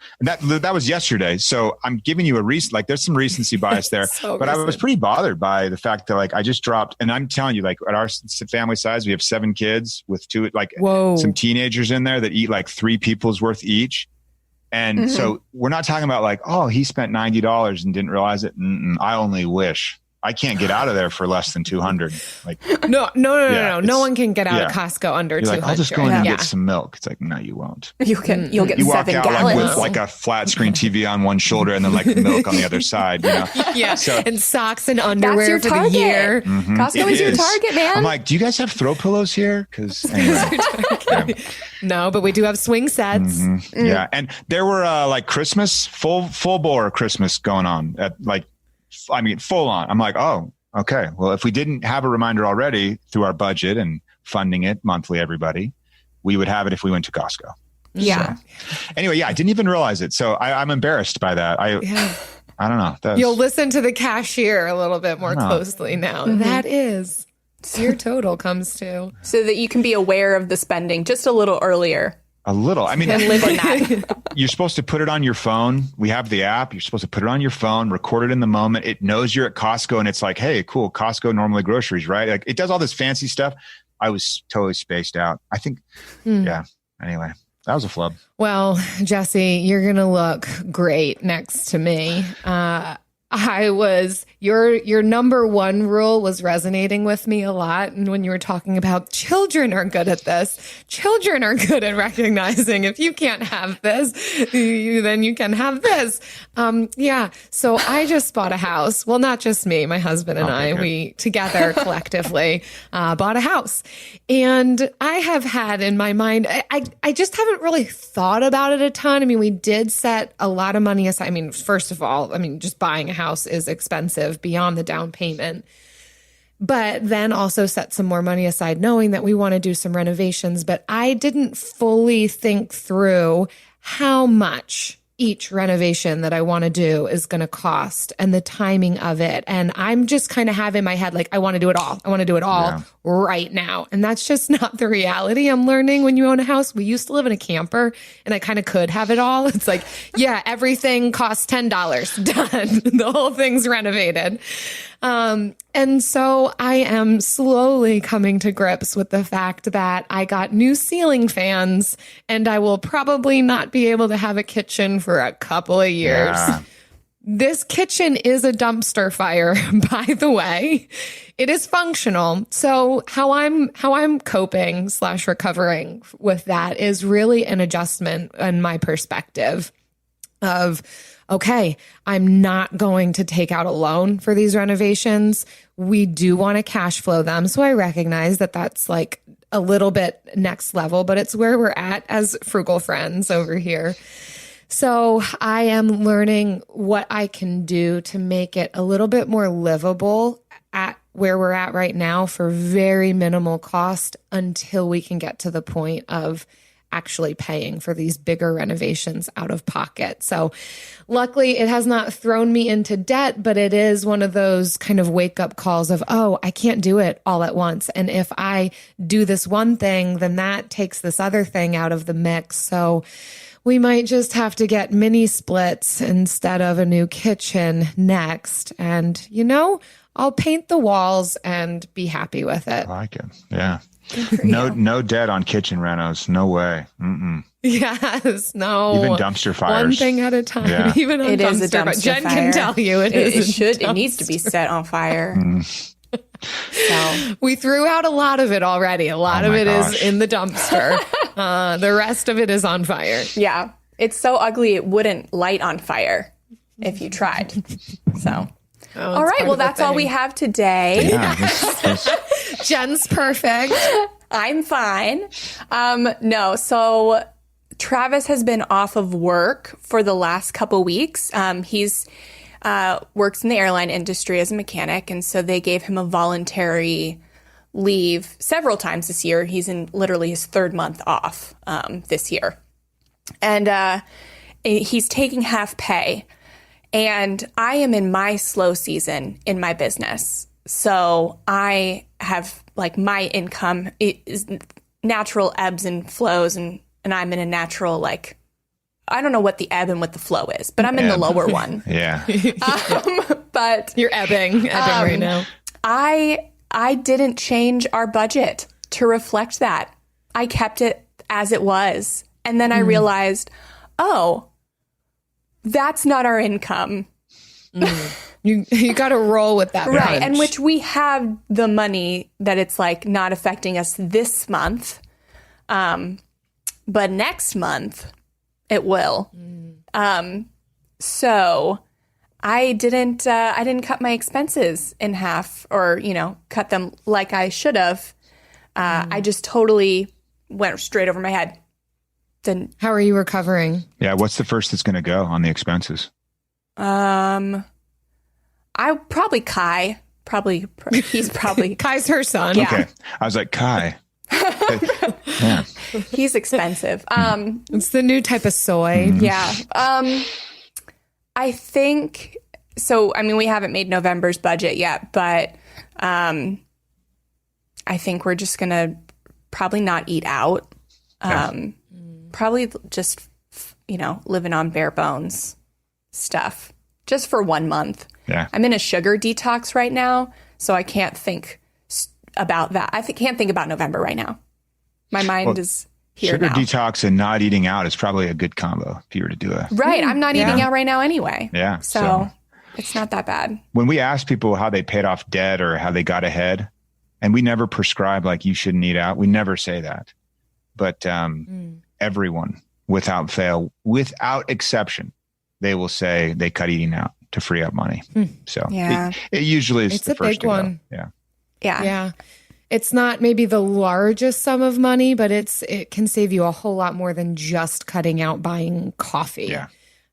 Speaker 7: yesterday. So I'm giving you there's some recency bias there, but I was pretty bothered by the fact that like I just dropped, and I'm telling you, like at our family size, we have 7 kids with 2, like some teenagers in there that eat like 3 people's worth each. And so we're not talking about like, oh, he spent $90 and didn't realize it. I only wish. I can't get out of there for less than 200. Like
Speaker 4: no. No one can get out of Costco under 200.
Speaker 7: Like, I'll just go in and get some milk. It's like, no, you won't.
Speaker 10: You'll get
Speaker 7: you
Speaker 10: 7
Speaker 7: walk out
Speaker 10: gallons.
Speaker 7: with like a flat screen TV on one shoulder and then like milk on the other side.
Speaker 4: Yeah. So, and socks and underwear for the year.
Speaker 10: Costco is your target, man.
Speaker 7: I'm like, do you guys have throw pillows here? Because anyway.
Speaker 4: No, but we do have swing sets.
Speaker 7: Yeah, and there were like Christmas full bore Christmas going on at like. I mean, full on. I'm like, oh, okay. Well, if we didn't have a reminder already through our budget and funding it monthly, everybody, we would have it if we went to Costco.
Speaker 4: Yeah.
Speaker 7: So, anyway, I didn't even realize it. So I'm embarrassed by that. I don't know.
Speaker 4: You'll listen to the cashier a little bit more closely now. That is your total comes to.
Speaker 10: So that you can be aware of the spending just a little earlier.
Speaker 7: A little. I mean,
Speaker 10: and live in that.
Speaker 7: You're supposed to put it on your phone. We have the app. You're supposed to put it on your phone, record it in the moment. It knows you're at Costco and it's like, hey, cool. Costco, normally groceries, right? Like it does all this fancy stuff. I was totally spaced out. I think, yeah. Anyway, that was a flub.
Speaker 4: Well, Jesse, you're going to look great next to me. Your number one rule was resonating with me a lot. And when you were talking about children are good at this, children are good at recognizing if you can't have this, then you can have this. So I just bought a house. Well, not just me, my husband and I, we together collectively bought a house. And I have had in my mind, I just haven't really thought about it a ton. I mean, we did set a lot of money aside. I mean, first of all, just buying a house is expensive beyond the down payment, but then also set some more money aside knowing that we want to do some renovations. But I didn't fully think through how much each renovation that I want to do is going to cost and the timing of it. And I'm just kind of have in my head, like, I want to do it all. I want to do it all right now. And that's just not the reality. I'm learning when you own a house. We used to live in a camper and I kind of could have it all. It's like, everything costs $10. Done. The whole thing's renovated. And so I am slowly coming to grips with the fact that I got new ceiling fans and I will probably not be able to have a kitchen for a couple of years. Yeah. This kitchen is a dumpster fire, by the way. It is functional. So how I'm coping / recovering with that is really an adjustment in my perspective of, okay, I'm not going to take out a loan for these renovations. We do want to cash flow them. So I recognize that that's like a little bit next level, but it's where we're at as frugal friends over here. So I am learning what I can do to make it a little bit more livable at where we're at right now for very minimal cost until we can get to the point of actually paying for these bigger renovations out of pocket. So luckily it has not thrown me into debt, but it is one of those kind of wake up calls of, oh, I can't do it all at once. And if I do this one thing, then that takes this other thing out of the mix. So we might just have to get mini splits instead of a new kitchen next. And, I'll paint the walls and be happy with it.
Speaker 7: I like it. Yeah. No debt on kitchen renos. No way. Mm-mm.
Speaker 4: Yes. No.
Speaker 7: Even dumpster fires.
Speaker 4: One thing at a time.
Speaker 7: Yeah.
Speaker 4: Even on
Speaker 10: it
Speaker 4: dumpster,
Speaker 10: is a dumpster
Speaker 4: but Jen
Speaker 10: fire.
Speaker 4: can tell you
Speaker 10: it needs to be set on fire. So
Speaker 4: we threw out a lot of it already. A lot of it is in the dumpster. The rest of it is on fire.
Speaker 10: Yeah. It's so ugly it wouldn't light on fire if you tried. So. All right. Well, that's all we have today.
Speaker 7: Yeah,
Speaker 4: Jen's perfect.
Speaker 10: I'm fine. No. So Travis has been off of work for the last couple weeks. He's works in the airline industry as a mechanic. And so they gave him a voluntary leave several times this year. He's in literally his third month off this year. And he's taking half pay. And I am in my slow season in my business. So I have my income is natural ebbs and flows and I'm in a natural, I don't know what the ebb and what the flow is, but I'm in the lower one.
Speaker 7: Yeah.
Speaker 10: But
Speaker 4: you're ebbing right now.
Speaker 10: I didn't change our budget to reflect that. I kept it as it was. And then I realized, oh, that's not our income.
Speaker 4: You got to roll with that.
Speaker 10: Right. And which we have the money that it's not affecting us this month. But next month it will. So I didn't cut my expenses in half or, cut them like I should have. I just totally went straight over my head. Then
Speaker 4: how are you recovering?
Speaker 7: Yeah. What's the first that's going to go on the expenses?
Speaker 10: I probably Kai. He's probably
Speaker 4: Kai's her son.
Speaker 10: Yeah.
Speaker 7: Okay. I was like, Kai. Yeah.
Speaker 10: He's expensive.
Speaker 4: It's the new type of soy.
Speaker 10: Yeah. I think so. I mean, we haven't made November's budget yet, but I think we're just gonna probably not eat out. Probably just living on bare bones stuff just for 1 month.
Speaker 7: Yeah.
Speaker 10: I'm in a sugar detox right now, so I can't think about that. I can't think about November right now. My mind is here
Speaker 7: sugar
Speaker 10: now.
Speaker 7: Detox and not eating out is probably a good combo if you were to do it.
Speaker 10: Right. I'm not eating out right now anyway.
Speaker 7: Yeah.
Speaker 10: So it's not that bad.
Speaker 7: When we ask people how they paid off debt or how they got ahead, and we never prescribe you shouldn't eat out. We never say that. But everyone, without fail, without exception, they will say they cut eating out to free up money. So it usually is the first
Speaker 4: big one.
Speaker 7: Yeah.
Speaker 4: Yeah. It's not maybe the largest sum of money, but it can save you a whole lot more than just cutting out buying coffee.
Speaker 7: Yeah.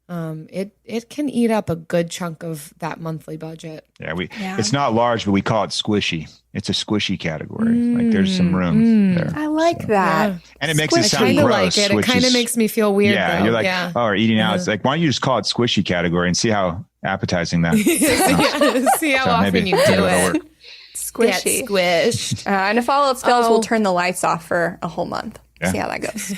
Speaker 4: It can eat up a good chunk of that monthly budget.
Speaker 7: Yeah, it's not large, but we call it squishy. It's a squishy category. There's some room there.
Speaker 10: I like that.
Speaker 7: Yeah. And it makes it sound gross.
Speaker 4: Like it. It kind of makes me feel weird.
Speaker 7: Yeah,
Speaker 4: though.
Speaker 7: You're like, or eating out. It's like, why don't you just call it squishy category and see how appetizing that
Speaker 4: see how often you do it.
Speaker 10: Squishy.
Speaker 4: Get squished.
Speaker 10: And if all else fails, we'll turn the lights off for a whole month. Yeah. See how that goes.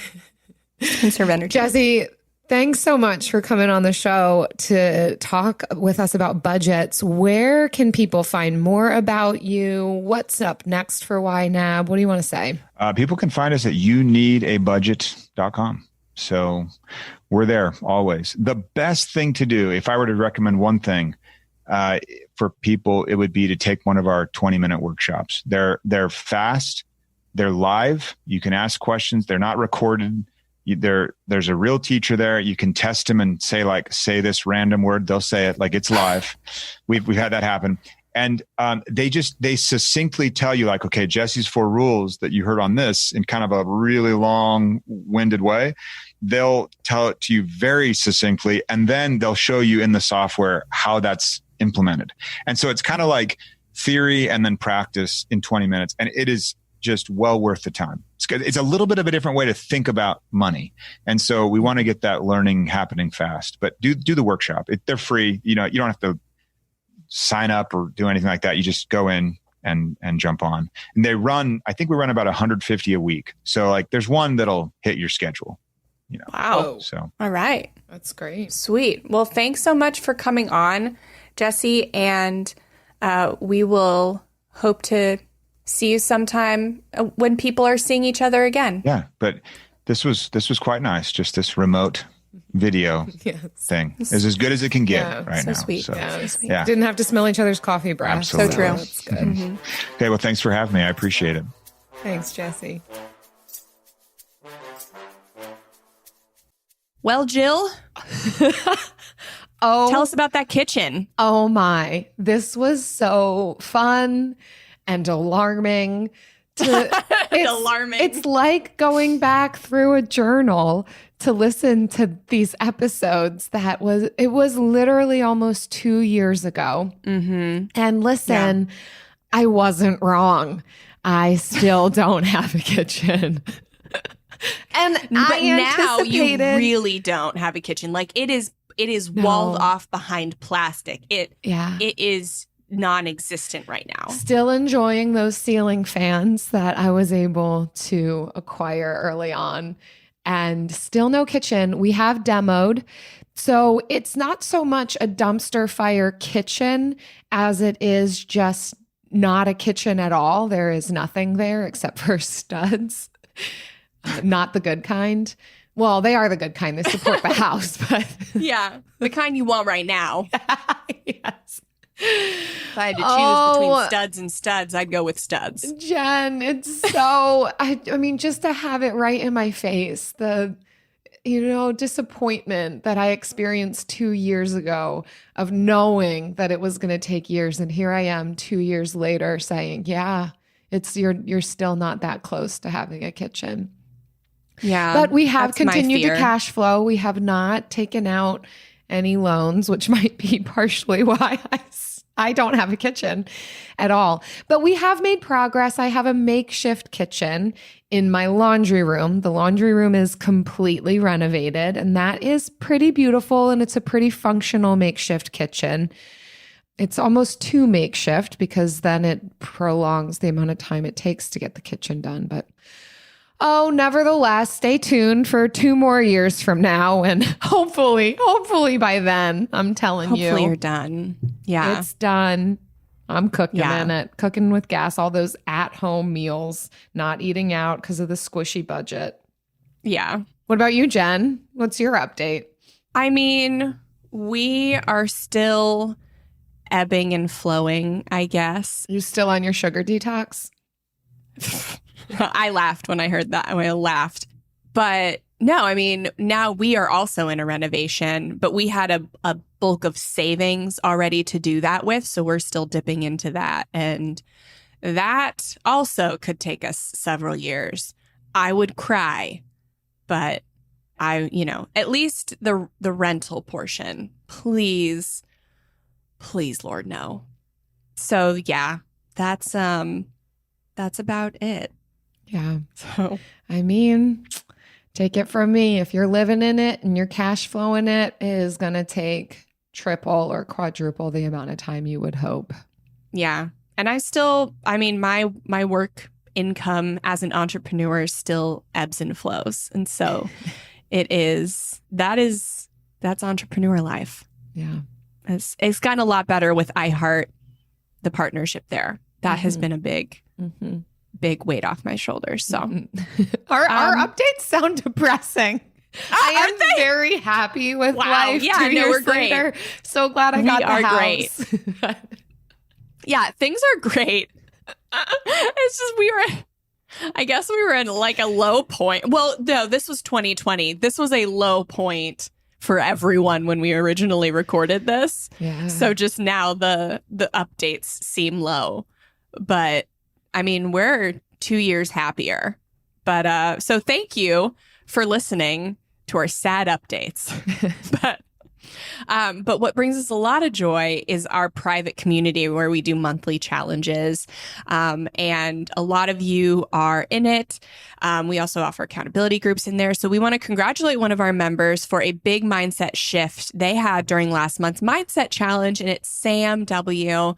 Speaker 10: Conserve energy.
Speaker 4: Jesse, Thanks so much for coming on the show to talk with us about budgets. Where can people find more about you? What's up next for YNAB? What do you want to say?
Speaker 7: People can find us at youneedabudget.com. So we're there always. The best thing to do, if I were to recommend one thing for people, it would be to take one of our 20-minute workshops. They're fast. They're live. You can ask questions. They're not recorded. There's a real teacher there. You can test them and say this random word. They'll say it like it's live. We've had that happen. And they succinctly tell you like, okay, Jesse's 4 rules that you heard on this in kind of a really long-winded way. They'll tell it to you very succinctly, and then they'll show you in the software how that's implemented. And so it's kind of like theory and then practice in 20 minutes. And it is just well worth the time. It's a little bit of a different way to think about money. And so we want to get that learning happening fast, but do the workshop. They're free. You don't have to sign up or do anything like that. You just go in and jump on. And I think we run about 150 a week. So like there's one that'll hit your schedule.
Speaker 10: Wow.
Speaker 7: So
Speaker 10: all right.
Speaker 4: That's great.
Speaker 10: Sweet. Well, thanks so much for coming on, Jesse. And we will hope to see you sometime when people are seeing each other again.
Speaker 7: Yeah, but this was quite nice. Just this remote video thing is as good as it can get right now.
Speaker 10: Sweet.
Speaker 7: So
Speaker 10: sweet.
Speaker 7: Yeah.
Speaker 4: Didn't have to smell each other's coffee breath.
Speaker 7: Absolutely.
Speaker 10: So true.
Speaker 4: That's good.
Speaker 10: Mm-hmm.
Speaker 7: Okay, well, thanks for having me. I appreciate it.
Speaker 4: Thanks, Jesse.
Speaker 5: Well, Jill, tell us about that kitchen.
Speaker 4: Oh my, this was so fun and alarming. It's like going back through a journal to listen to these episodes. It was literally almost 2 years ago.
Speaker 5: Mm-hmm.
Speaker 4: And listen, I wasn't wrong. I still don't have a kitchen.
Speaker 5: But now you really don't have a kitchen. Like it is walled off behind plastic. It is non-existent right now.
Speaker 4: Still enjoying those ceiling fans that I was able to acquire early on, and still no kitchen. We have demoed. So it's not so much a dumpster fire kitchen as it is just not a kitchen at all. There is nothing there except for studs. Not the good kind. Well, they are the good kind. They support the house, but
Speaker 5: yeah, the kind you want right now.
Speaker 4: Yes.
Speaker 5: If I had to choose between studs and studs, I'd go with studs.
Speaker 4: Jen, it's so, I mean, just to have it right in my face, the, disappointment that I experienced 2 years ago of knowing that it was going to take years. And here I am 2 years later saying, you're still not that close to having a kitchen.
Speaker 5: Yeah.
Speaker 4: But we have continued to cash flow. We have not taken out any loans, which might be partially why I don't have a kitchen at all. But we have made progress. I have a makeshift kitchen in my laundry room. The laundry room is completely renovated, and that is pretty beautiful, and it's a pretty functional makeshift kitchen. It's almost too makeshift because then it prolongs the amount of time it takes to get the kitchen done. But nevertheless, stay tuned for 2 more years from now. And hopefully by then, I'm telling you.
Speaker 5: Hopefully you're done. Yeah.
Speaker 4: It's done. I'm cooking in it, cooking with gas, all those at-home meals, not eating out because of the squishy budget.
Speaker 5: Yeah.
Speaker 4: What about you, Jen? What's your update?
Speaker 5: I mean, we are still ebbing and flowing, I guess.
Speaker 4: You still on your sugar detox?
Speaker 5: I laughed when I heard that. I laughed. But no, I mean, now we are also in a renovation, but we had a bulk of savings already to do that with. So we're still dipping into that. And that also could take us several years. I would cry, but at least the rental portion, please, Lord, no. So yeah, that's about it.
Speaker 4: Yeah. So, I mean, take it from me. If you're living in it and you're cash flowing it is going to take triple or quadruple the amount of time you would hope.
Speaker 5: Yeah. And my work income as an entrepreneur still ebbs and flows. And so That's entrepreneur life.
Speaker 4: Yeah.
Speaker 5: It's gotten a lot better with iHeart, the partnership there. That has been a big weight off my shoulders. So
Speaker 4: our updates sound depressing. I am very happy with life.
Speaker 5: Yeah,
Speaker 4: 2 years
Speaker 5: we're great.
Speaker 4: later. So glad I got the house.
Speaker 5: Great. Yeah, things are great. It's just I guess we were in like a low point. Well, no, this was 2020. This was a low point for everyone when we originally recorded this.
Speaker 4: Yeah.
Speaker 5: So just now the updates seem low. But I mean, we're 2 years happier. But so thank you for listening to our sad updates. But what brings us a lot of joy is our private community where we do monthly challenges. And a lot of you are in it. We also offer accountability groups in there. So we want to congratulate one of our members for a big mindset shift they had during last month's mindset challenge. And it's Sam W.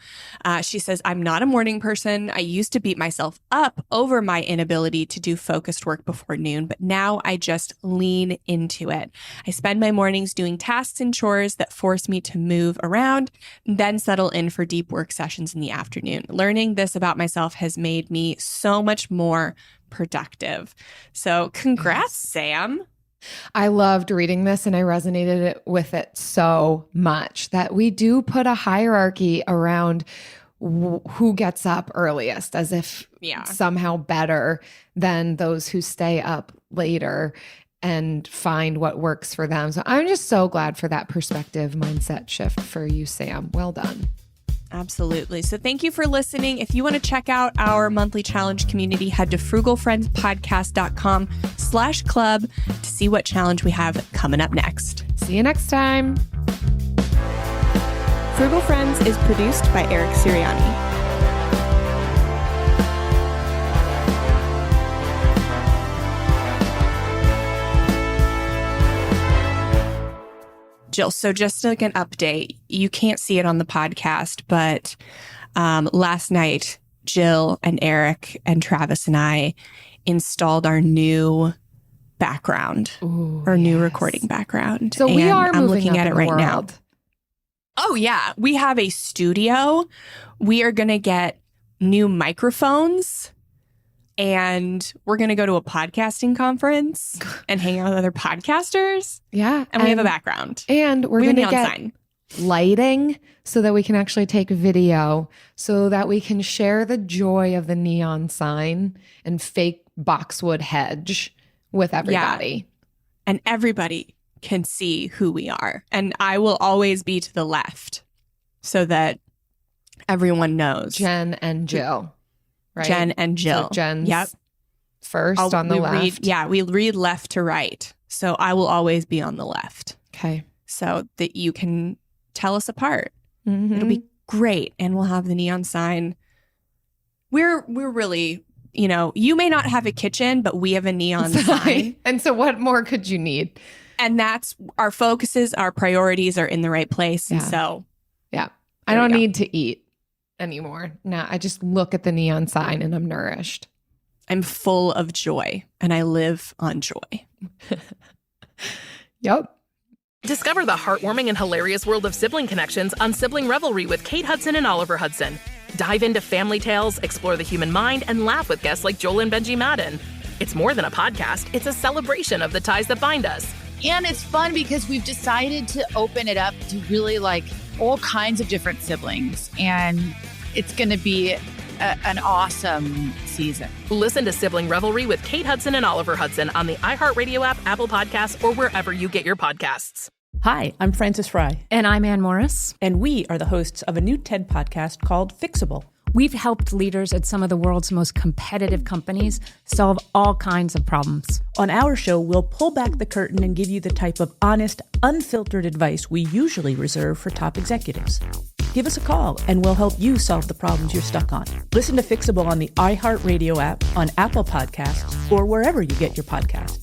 Speaker 5: She says, I'm not a morning person. I used to beat myself up over my inability to do focused work before noon, but now I just lean into it. I spend my mornings doing tasks and chores that force me to move around, then settle in for deep work sessions in the afternoon. Learning this about myself has made me so much more productive. So congrats, Sam.
Speaker 4: I loved reading this and I resonated with it so much that we do put a hierarchy around who gets up earliest, as if somehow better than those who stay up later and find what works for them. So I'm just so glad for that perspective mindset shift for you, Sam. Well done.
Speaker 5: Absolutely. So thank you for listening. If you want to check out our monthly challenge community, head to frugalfriendspodcast.com/club to see what challenge we have coming up next.
Speaker 4: See you next time.
Speaker 5: Frugal Friends is produced by Eric Sirianni. Jill, so just like an update, you can't see it on the podcast, but last night, Jill and Eric and Travis and I installed our new background, new recording background.
Speaker 4: So we are
Speaker 5: I'm
Speaker 4: moving
Speaker 5: looking
Speaker 4: up
Speaker 5: at it
Speaker 4: in
Speaker 5: right
Speaker 4: the
Speaker 5: now.
Speaker 4: world.
Speaker 5: Oh, yeah. We have a studio. We are going to get new microphones. And we're going to go to a podcasting conference and hang out with other podcasters.
Speaker 4: Yeah.
Speaker 5: And we have a background.
Speaker 4: And we're going to get lighting so that we can actually take video, so that we can share the joy of the neon sign and fake boxwood hedge with everybody.
Speaker 5: Yeah. And everybody can see who we are. And I will always be to the left so that everyone knows.
Speaker 4: Jen and Jill. Right?
Speaker 5: Jen and Jill.
Speaker 4: So Jen's first on the left.
Speaker 5: We read left to right. So I will always be on the left.
Speaker 4: Okay.
Speaker 5: So that you can tell us apart.
Speaker 4: Mm-hmm.
Speaker 5: It'll be great. And we'll have the neon sign. We're really, you may not have a kitchen, but we have a neon sign.
Speaker 4: And so what more could you need?
Speaker 5: And that's our focuses, our priorities are in the right place.
Speaker 4: Yeah.
Speaker 5: And so.
Speaker 4: Yeah. I don't need to eat anymore. No, I just look at the neon sign and I'm nourished.
Speaker 5: I'm full of joy and I live on joy.
Speaker 4: Yep.
Speaker 9: Discover the heartwarming and hilarious world of sibling connections on Sibling Revelry with Kate Hudson and Oliver Hudson. Dive into family tales, explore the human mind, and laugh with guests like Joel and Benji Madden. It's more than a podcast. It's a celebration of the ties that bind us.
Speaker 1: And it's fun because we've decided to open it up to really like all kinds of different siblings. And it's going to be an awesome season.
Speaker 9: Listen to Sibling Revelry with Kate Hudson and Oliver Hudson on the iHeartRadio app, Apple Podcasts, or wherever you get your podcasts.
Speaker 3: Hi, I'm Frances Fry.
Speaker 20: And I'm Ann Morris.
Speaker 3: And we are the hosts of a new TED podcast called Fixable.
Speaker 20: We've helped leaders at some of the world's most competitive companies solve all kinds of problems.
Speaker 3: On our show, we'll pull back the curtain and give you the type of honest, unfiltered advice we usually reserve for top executives. Give us a call and we'll help you solve the problems you're stuck on. Listen to Fixable on the iHeartRadio app, on Apple Podcasts, or wherever you get your podcasts.